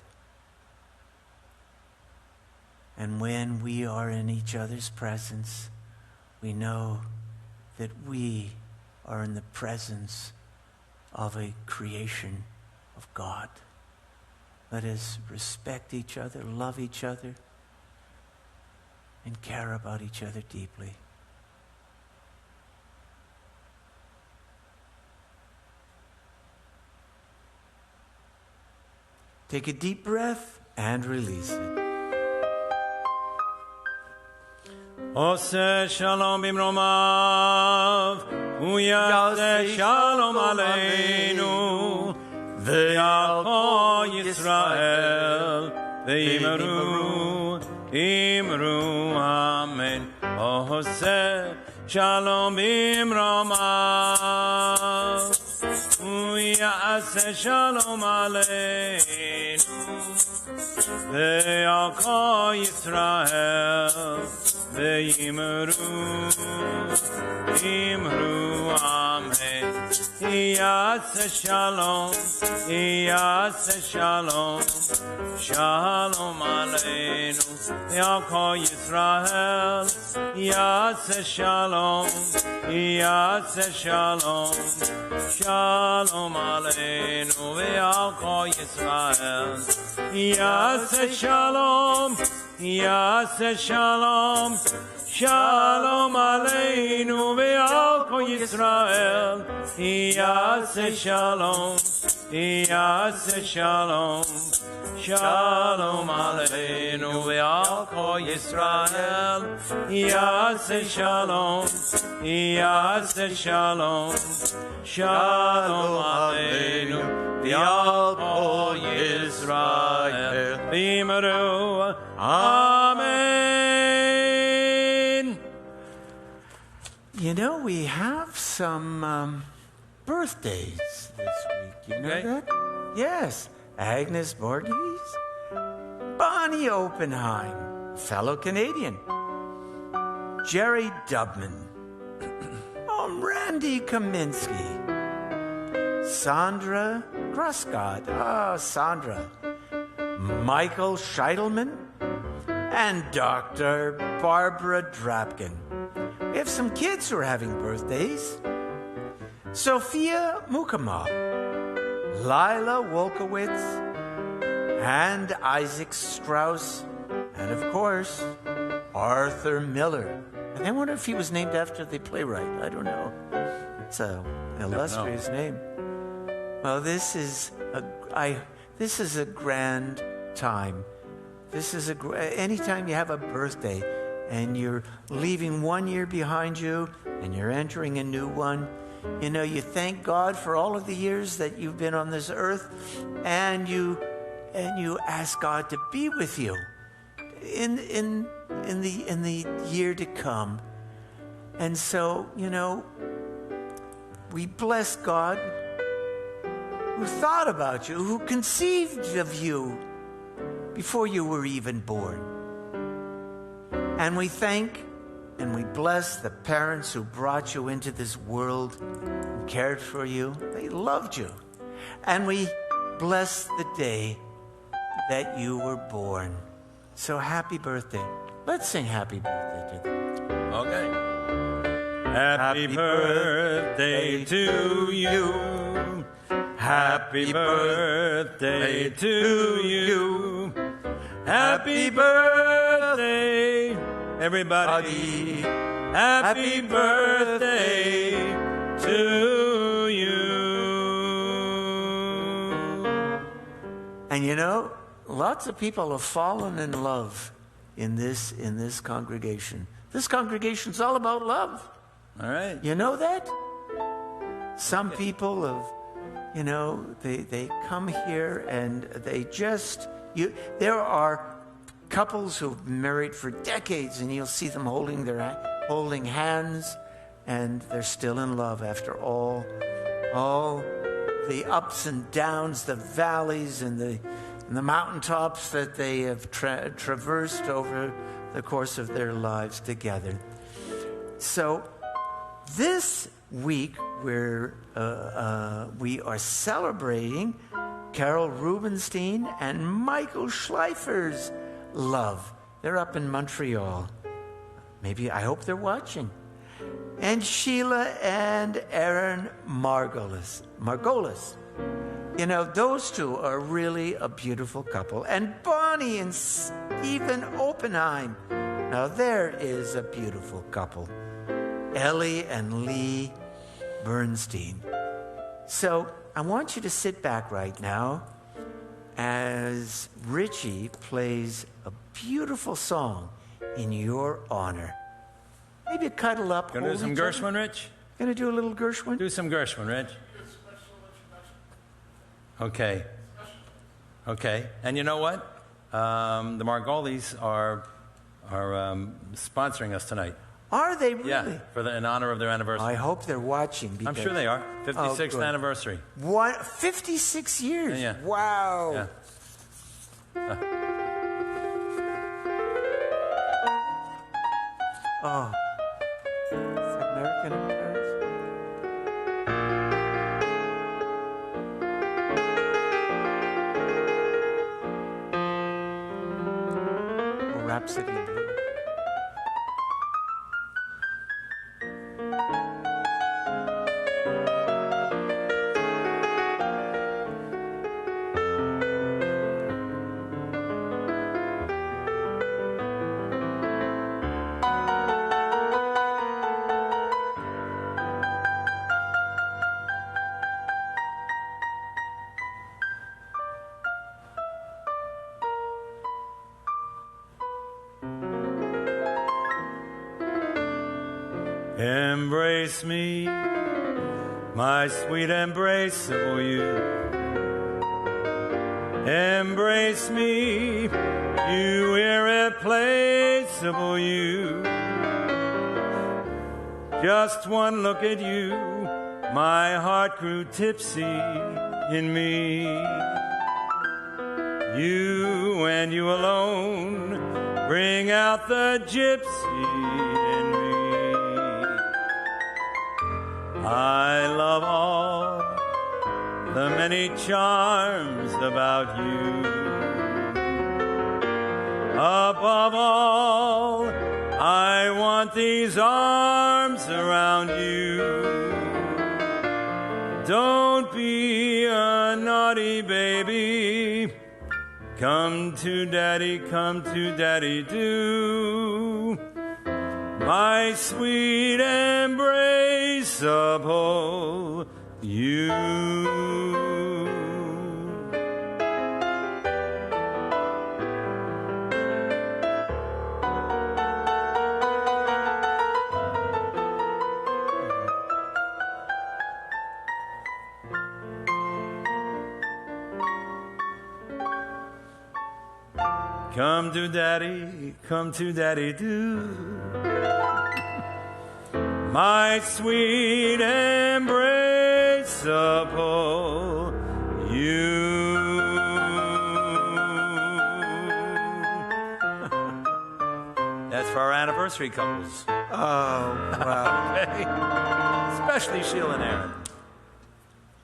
And when we are in each other's presence, we know that we are in the presence of a creation of God. Let us respect each other, love each other, and care about each other deeply. Take a deep breath and release it. Ose shalom bimromav, uyase shalom aleinu, ve'alko Yisrael, ve'imru, imru, amen. Ose shalom bimromav, uyase shalom aleinu, ve'alko Yisrael, Ve'imru, imru, amen. Yaseh shalom, yaseh shalom, shalom aleinu, Ya'akol Yisrael. Yaseh shalom, yaseh shalom, shalom aleinu, Ya'akol Yisrael. Yaseh shalom, yaseh shalom, shalom aleinu ve'al kol Yisrael. Yaseh shalom, yaseh shalom, shalom aleinu ve'al kol Yisrael. Yaseh shalom, yaseh shalom, shalom aleinu ve'al kol Yisrael. V'imru, amen. You know, we have some birthdays this week. You know that? Yes. Agnes Borges, Bonnie Oppenheim, fellow Canadian, Jerry Dubman, Randy Kaminsky, Sandra Gruscott, Sandra, Michael Scheitelman, and Dr. Barbara Drapkin. We have some kids who are having birthdays. Sophia Mukama, Lila Wolkowitz, and Isaac Strauss, and of course, Arthur Miller. And I wonder if he was named after the playwright. I don't know. It's an illustrious name. Well, this is a grand time. This is anytime you have a birthday and you're leaving one year behind you and you're entering a new one, you know, you thank God for all of the years that you've been on this earth, and you ask God to be with you in the year to come. And so, you know, we bless God who thought about you, who conceived of you before you were even born. And we thank and we bless the parents who brought you into this world and cared for you. They loved you. And we bless the day that you were born. So happy birthday. Let's sing happy birthday to them. Okay. Happy birthday to you. Happy birthday to you. Happy birthday, everybody. Happy birthday to you. And you know, lots of people have fallen in love in this congregation. This congregation's all about love. All right. You know that? Some people have, you know, they come here and they just, there are couples who've been married for decades and you'll see them holding hands and they're still in love after all the ups and downs, the valleys and the mountaintops that they have traversed over the course of their lives together. So this week we are celebrating Carol Rubenstein and Michael Schleifer's love. They're up in Montreal. I hope they're watching. And Sheila and Aaron Margolis. You know, those two are really a beautiful couple. And Bonnie and Stephen Oppenheim. Now there is a beautiful couple. Ellie and Lee Bernstein. So I want you to sit back right now as Richie plays a beautiful song in your honor. Maybe cuddle up. Gonna do some Gershwin, Rich? Gonna do a little Gershwin? Do some Gershwin, Rich. Okay. And you know what? The Margolis are sponsoring us tonight. Are they really? Yeah, in honor of their anniversary. I hope they're watching. I'm sure they are. 56th good. anniversary. What? 56 years? Yeah. Wow. Yeah. Oh. Is that American in Paris? Or Rhapsody in Blue? Embrace me, my sweet embraceable you. Embrace me, you irreplaceable you. Just one look at you, my heart grew tipsy in me. You and you alone bring out the gypsy in me. I love all the many charms about you. Above all, I want these arms around you. Don't be a naughty baby. Come to daddy do. My sweet embraceable you. Come to daddy do. My sweet embraceable you. That's for our anniversary couples. Oh, wow. Okay. Especially Sheila and Aaron.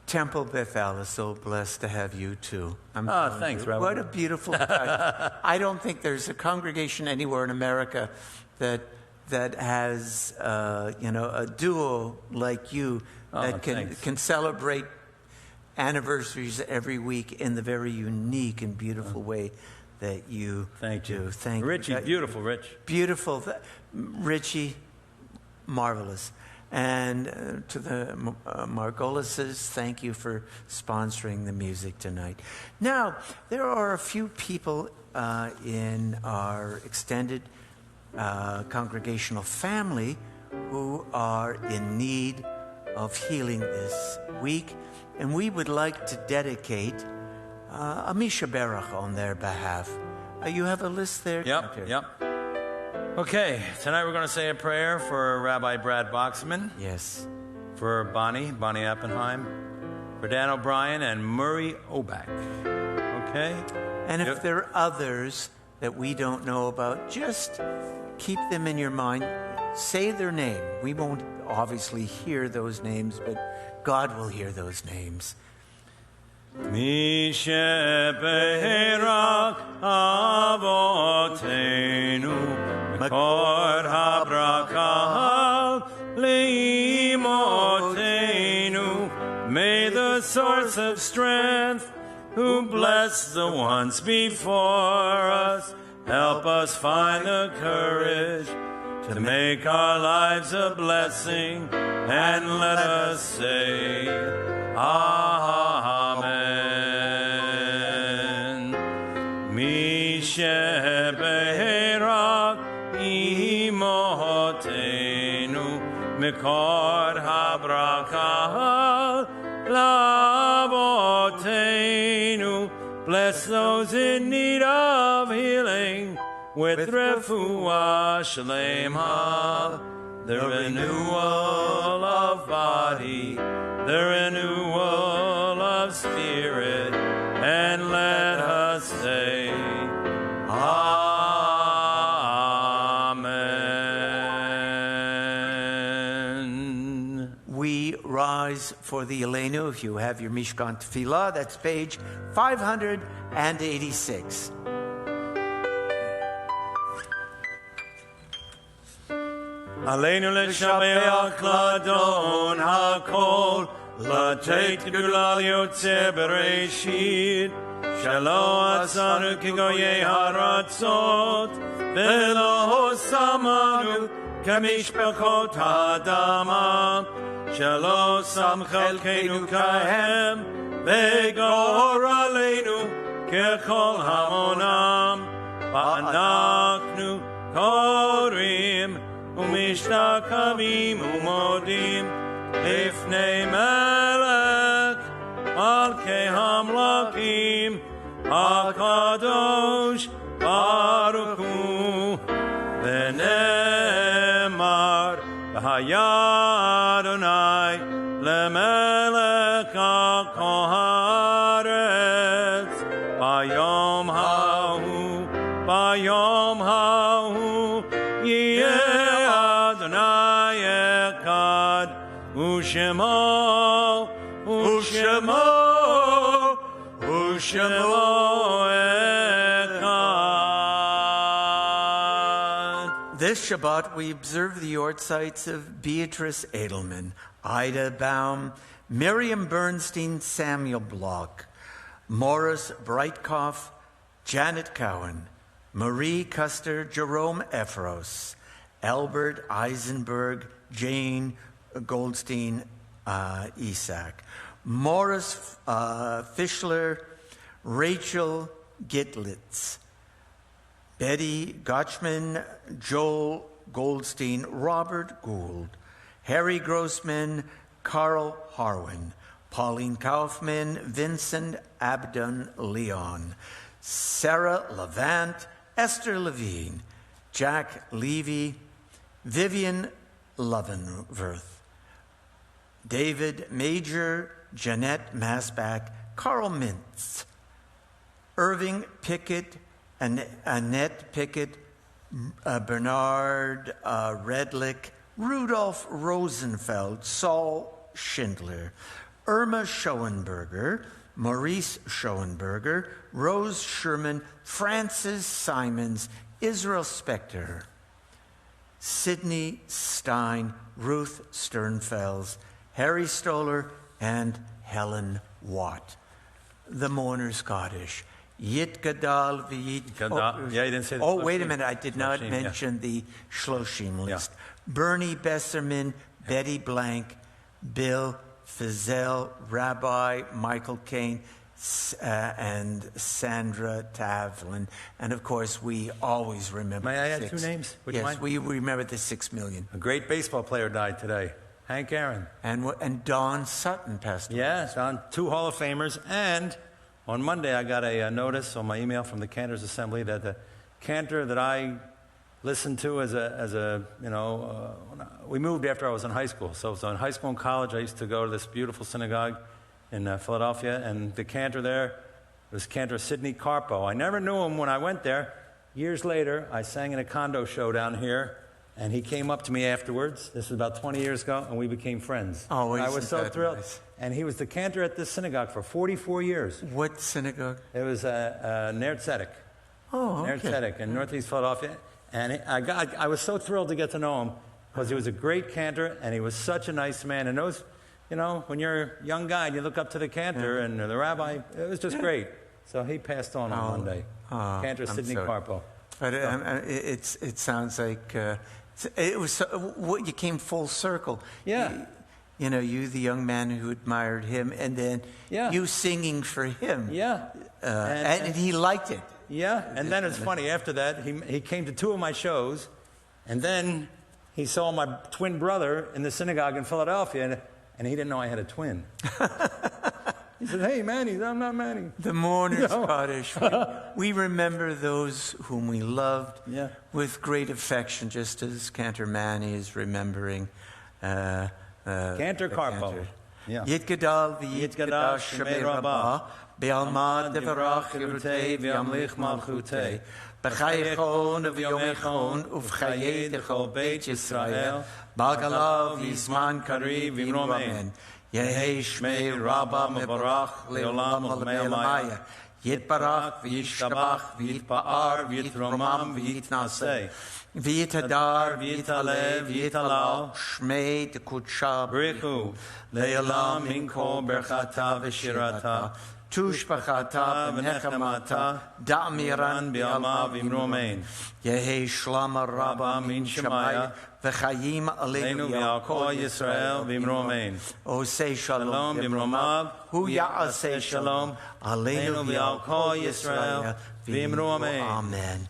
Temple Bethel is so blessed to have you too. Thanks, Rabbi. What a beautiful touch. I don't think there's a congregation anywhere in America that has a duo like you that can celebrate anniversaries every week in the very unique and beautiful way that you Thank do. you. Thank Richie, you. beautiful, Rich. Beautiful. Richie, marvelous. And to the Margolises, thank you for sponsoring the music tonight. Now, there are a few people in our extended congregational family who are in need of healing this week, and we would like to dedicate a Misha Berach on their behalf. You have a list there? Yep. Okay, tonight we're going to say a prayer for Rabbi Brad Boxman, Yes. for Bonnie Oppenheim, for Dan O'Brien and Murray Oback. Okay? And if Yep. there are others that we don't know about, just keep them in your mind. Say their name. We won't obviously hear those names, but God will hear those names. Mishe Berak Avotenu Mekor HaBraka Leimotenu. May the source of strength, who blessed the ones before us, help us find the courage to make our lives a blessing, and let us say, Amen. Mishe Berak Imotenu Mikor HaBraka Lavotenu. Bless those in need of healing with refuah shlema, the renewal of body, the renewal of spirit, and let us say, Amen. We rise for the Elenu. If you have your Mishkan Tefillah, that's page 586. Aleinu l'shabeach l'adon hakol, לתת גדולה ליוצא בראשית, שלא עצרנו כגויי הארצות, ולא שמנו כמשפחות האדמה, שלא שם חלקנו כהם, וגורלנו ככל המונם, ואנחנו קוראים ומשתקמים ומודים לפני מלך מלכי המלכים הקדוש ברוך הוא, ונאמר והיה אדוני למלך על כל הארץ ביום ההוא יהיה אדוני אחד ושמו אחד. This Shabbat we observe the yortzites of Beatrice Edelman, Ida Baum, Miriam Bernstein, Samuel Block, Morris Breitkopf, Janet Cowan, Marie Custer, Jerome Ephros, Albert Eisenberg, Jane Goldstein, Isaac, Morris Fischler, Rachel Gitlitz, Betty Gotchman, Joel Goldstein, Robert Gould, Harry Grossman, Carl Harwin, Pauline Kaufman, Vincent Abdon Leon, Sarah Levant, Esther Levine, Jack Levy, Vivian Lovenworth, David Major, Jeanette Masbach, Carl Mintz, Irving Pickett, Annette Pickett, Bernard Redlick, Rudolph Rosenfeld, Saul Schindler, Irma Schoenberger, Maurice Schoenberger, Rose Sherman, Francis Simons, Israel Spector, Sidney Stein, Ruth Sternfels, Harry Stoller, and Helen Watt. The Mourner Scottish. Yitgadal v'yit. Gadal. Yeah, you didn't say the Oh, wait a Shloshim. minute. I did not Shloshim, yeah. mention the Shloshim Yeah. list. Bernie Besserman, Betty Blank, Bill Fizell, Rabbi Michael Caine, and Sandra Tavlin. And of course, we always remember. May I add 6. two names? Would you Yes, mind? we remember the 6 million. A great baseball player died today, Hank Aaron. And Don Sutton passed away. Yes, on 2 Hall of Famers. And on Monday, I got a notice on my email from the Cantors Assembly that the cantor that I listened to we moved after I was in high school. So in high school and college, I used to go to this beautiful synagogue in Philadelphia, and the cantor there was Cantor Sidney Carpo. I never knew him when I went there. Years later, I sang in a condo show down here, and he came up to me afterwards. This was about 20 years ago, and we became friends. Oh, I was isn't so that thrilled. nice? And he was the cantor at this synagogue for 44 years. What synagogue? It was Ner Tzedek. Oh, Ner okay. Tzedek in Northeast Philadelphia. And I was so thrilled to get to know him because he was a great cantor and he was such a nice man. And those, when you're a young guy and you look up to the cantor and the rabbi, it was just great. So he passed on Monday. Cantor I'm Sidney sorry. Carpo. But it sounds like it was what you came full circle. Yeah. You the young man who admired him, and then Yeah. you singing for him. Yeah. And he liked it. Yeah, and then it's funny, after that, he came to 2 of my shows, and then he saw my twin brother in the synagogue in Philadelphia, and he didn't know I had a twin. He said, "Hey, Manny." I'm not Manny. The mourners, No. Kaddish. We remember those whom we loved Yeah. with great affection, just as Cantor Manny is remembering Cantor the Carpo. cantor. Yeah. Yitgadal Yitgadal v'yitgadash Shemei shemei Rabbah, Rabbah, be'almad devarach chirutei v'yamlich malchutei, b'chayechon v'yomechon uv'chayei techol Beit Yisrael, b'agalav v'yizman kariv v'yimromen, Yehei shmei Rabbah mevarach le'olam le'olamaya, Yitbarach v'yishtabach v'yitpa'ar v'yitromam v'yitnaseh, V'yitadar, v'yitalev, v'yitalal, Shmei Tekutsha Brichu, Le'olam Minko Berchata V'shirata, Tushbachata V'nechamata, Da'miran Bi'alma Bi'alma V'imromein. Yehi Shlama Rabba Min Shemaya, V'chayim Leinu Aleinu V'yalko Yisrael V'imromein. Osei Shalom Shalom B'imromav, Hu Ya'aseh Shalom, Aleinu V'yalko Yisrael V'imromein. Amen.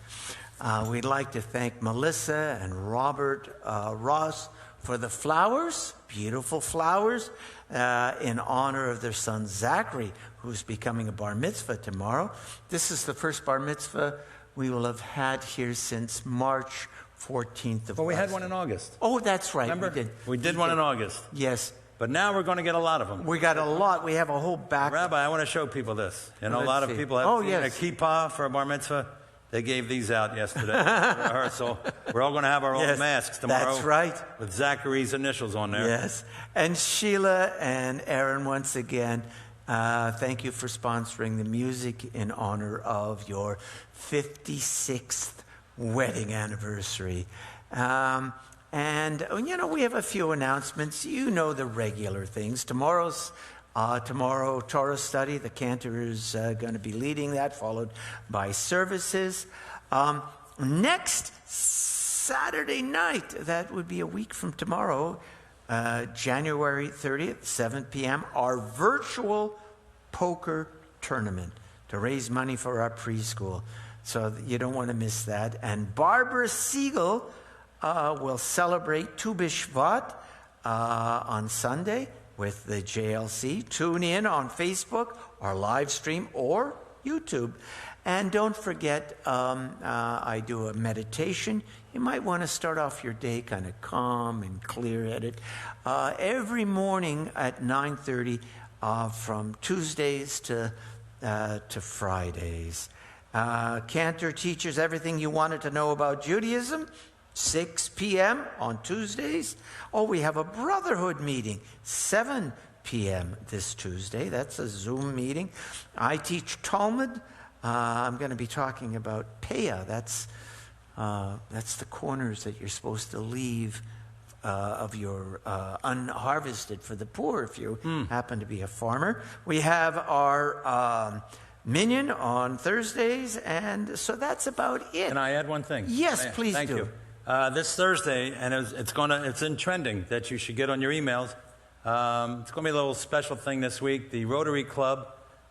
We'd like to thank Melissa and Robert Ross for the flowers, beautiful flowers, in honor of their son Zachary, who's becoming a bar mitzvah tomorrow. This is the first bar mitzvah we will have had here since March 14th of Well, we had last one in year. August. Oh, that's right. Remember? We did one in August. Yes. But now we're going to get a lot of them. We got a lot. We have a whole back. Rabbi, I want to show people this. A Let's lot of see. people have Oh, seen yes. a kippah for a bar mitzvah. They gave these out yesterday at rehearsal. We're all going to have our own Yes, masks tomorrow. that's right. With Zachary's initials on there. Yes. And Sheila and Aaron, once again, thank you for sponsoring the music in honor of your 56th wedding anniversary. And, we have a few announcements. You know the regular things. Tomorrow, Torah study. The cantor is going to be leading that, followed by services. Next Saturday night, that would be a week from tomorrow, January 30th, 7 p.m., our virtual poker tournament to raise money for our preschool. So you don't want to miss that. And Barbara Siegel will celebrate Tu B'Shvat on Sunday with the JLC. Tune in on Facebook, our live stream, or YouTube. And don't forget, I do a meditation. You might want to start off your day kind of calm and clear-headed. Every morning at 9:30 from Tuesdays to Fridays. Cantor teaches everything you wanted to know about Judaism. 6 p.m. on Tuesdays. Oh, we have a Brotherhood meeting, 7 p.m. this Tuesday. That's a Zoom meeting. I teach Talmud. I'm going to be talking about Peah. That's the corners that you're supposed to leave of your unharvested for the poor if you happen to be a farmer. We have our Minion on Thursdays, and so that's about it. Can I add one thing? Yes, please Thank do. you. This Thursday, and it's in trending that you should get on your emails. It's going to be a little special thing this week. The Rotary Club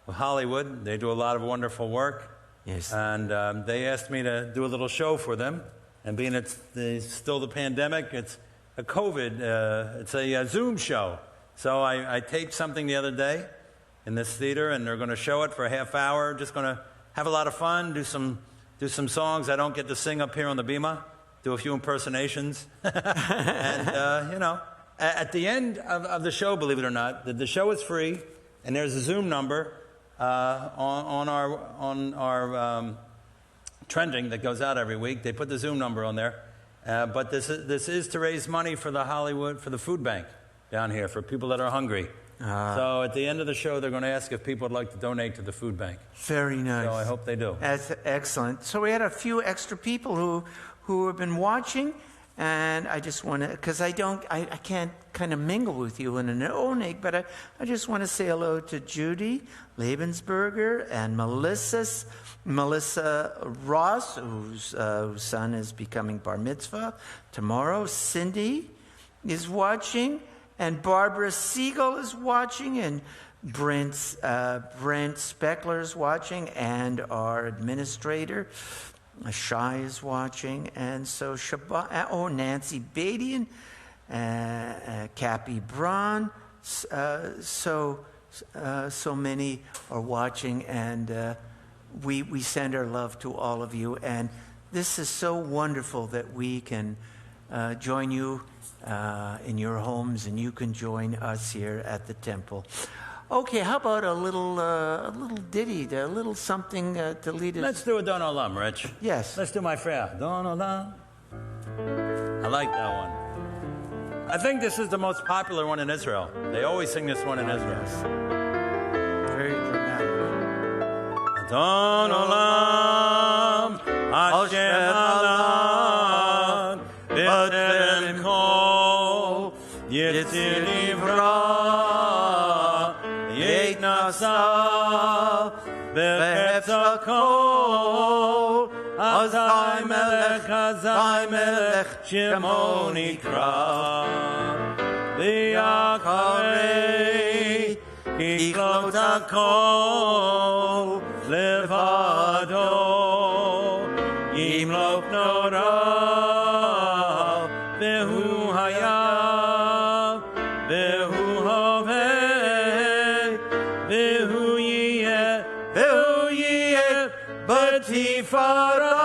of Hollywood, they do a lot of wonderful work. Yes. And they asked me to do a little show for them. And being it's still the pandemic, it's a COVID, it's a Zoom show. So I taped something the other day in this theater, and they're going to show it for a half hour. Just going to have a lot of fun, do some songs I don't get to sing up here on the Bema, do a few impersonations. And, at the end of the show, believe it or not, the show is free, and there's a Zoom number on our trending that goes out every week. They put the Zoom number on there. But this is to raise money for for the food bank down here, for people that are hungry. So at the end of the show, they're going to ask if people would like to donate to the food bank. Very nice. So I hope they do. That's excellent. So we had a few extra people who have been watching, and I just want to, because I can't kind of mingle with you in an oneg, but I just want to say hello to Judy Lebensberger and Melissa Ross, whose son is becoming bar mitzvah tomorrow. Cindy is watching, and Barbara Siegel is watching, and Brent Speckler is watching, and our administrator Shai is watching, and so Nancy Badian, Cappy Braun, so many are watching, and we send our love to all of you, and this is so wonderful that we can join you in your homes, and you can join us here at the temple. Okay, how about a little ditty, a little something to lead us? Let's do a Don Olam, Rich. Yes. Let's do my fair. Don Olam. I like that one. I think this is the most popular one in Israel. They always sing this one in Israel. Very dramatic. Don Olam, Hashem Alam, B'Terem Kol, Yitzir Nivra, Yeit Nasa, B'Chetz HaKol, Azai Melech, Shemo Nikra, V'Yakarei, Kiklot HaKol, Levado, Yimlok Nora, Vehu Hayav, Vehu Hoveh, Vehu Yeh, B'Tifara.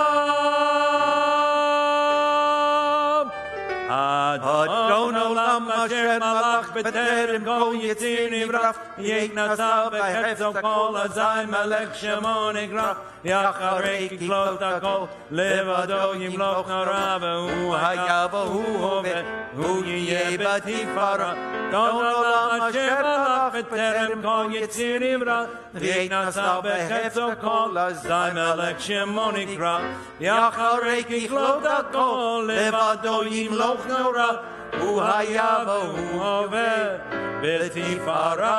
Adon Olam Asher Malach B'Terem Kol Yitzir Nivra Yeit Nasa B'Chetz HaKol Azai Melech Shemo Nikra Yacharei Kiklot HaKol Levado Yimloch Nora V'Hu Hayav V'Hu Hoveh V'Hu Yeh B'Tifara Adon Olam Asher Malach B'Terem Kol Yitzir Nivra Yeit Nasa B'Chetz HaKol Azai Melech Shemo Nikra Yacharei Kiklot HaKol Levado Yimloch Nora Hu Hayav V'Hu Hoveh B'Tifara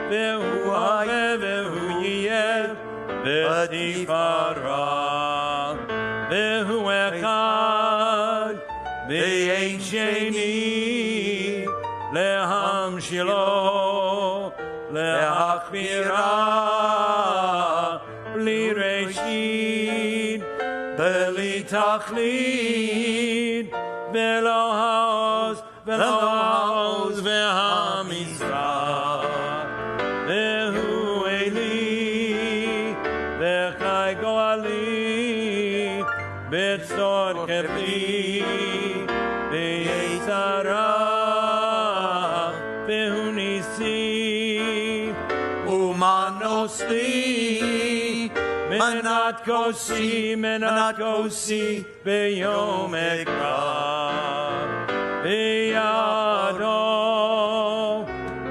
V'Hu Hoveh V'Hu Yeh B'Tifara V'Hu Echad V'Ein Sheni Lehamshilo Leachbira B'li Reshit B'li Tachlit V'lo Haoz V'Hamizrach V'Hu Eli V'Chai Goali B'Tzor Kefli V'Yitzarach V'Hu Nisi Umanosli Menat Kosi B'Yom Ekra B'Yado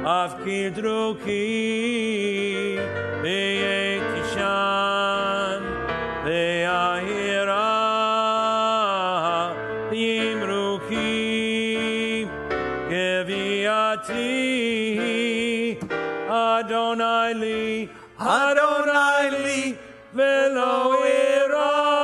Av Kidruki B'Yetishan B'Yahira B'Yimruki Geviati Adonai Adonai li, Adonai li, velo irav.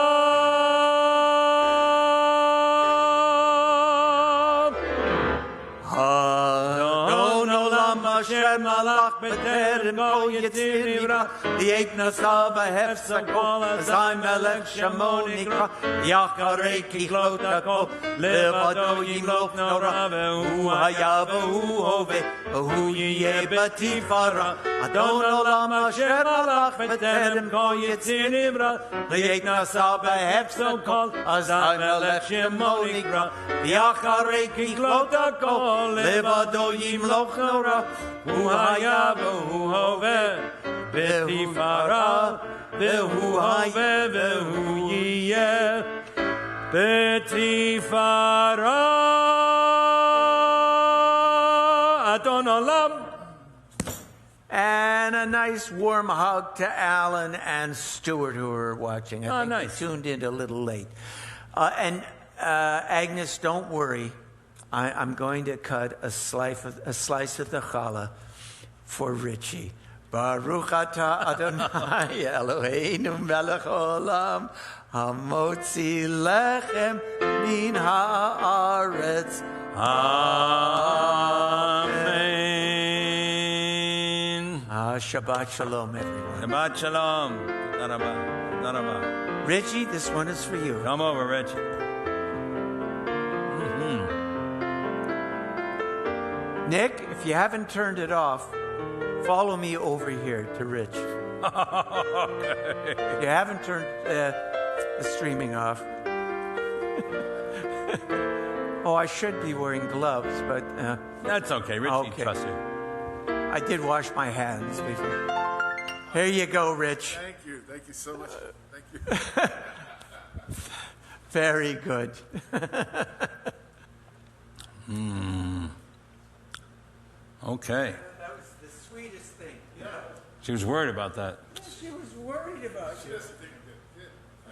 Adon olam asher malach b'terem kol yitzir nivra, V'yetna saba hefsa kol, azay melech shamo nikra, Yacharei kichlot hakol, levado yimloch nora, V'hu haya v'hu hove, v'hu yiyeh b'tifara, Adon olam asher malach b'terem kol yitzir nivra, V'yetna saba hefsa kol, azay melech shamo nikra, Yacharei kichlot hakol, levado yimloch nora, Hu haya v'hu hoveh, B'tifara, v'hu hoveh, v'hu yiyeh, B'tifara, Adon olam. And a nice warm hug to Alan and Stuart who are watching. I think nice. they tuned in a little late. And Agnes, don't worry. I'm going to cut a slice of the challah for Richie. Baruch atah Adonai Eloheinu melech olam hamotzi lechem min haaretz. Amen. Shabbat shalom, everyone. Shabbat shalom. Tודה רבה. תודה רבה. Richie, this one is for you. Come over, Rich. Nick, if you haven't turned it off, follow me over here to Rich. If you haven't turned the streaming off. Oh, I should be wearing gloves, but That's okay. Richie Okay. trusts you. I did wash my hands before. Here you go, Rich. Thank you. Thank you so much. Thank you. Very good. Okay. That was the sweetest thing. She was worried about that. She was worried about She doesn't think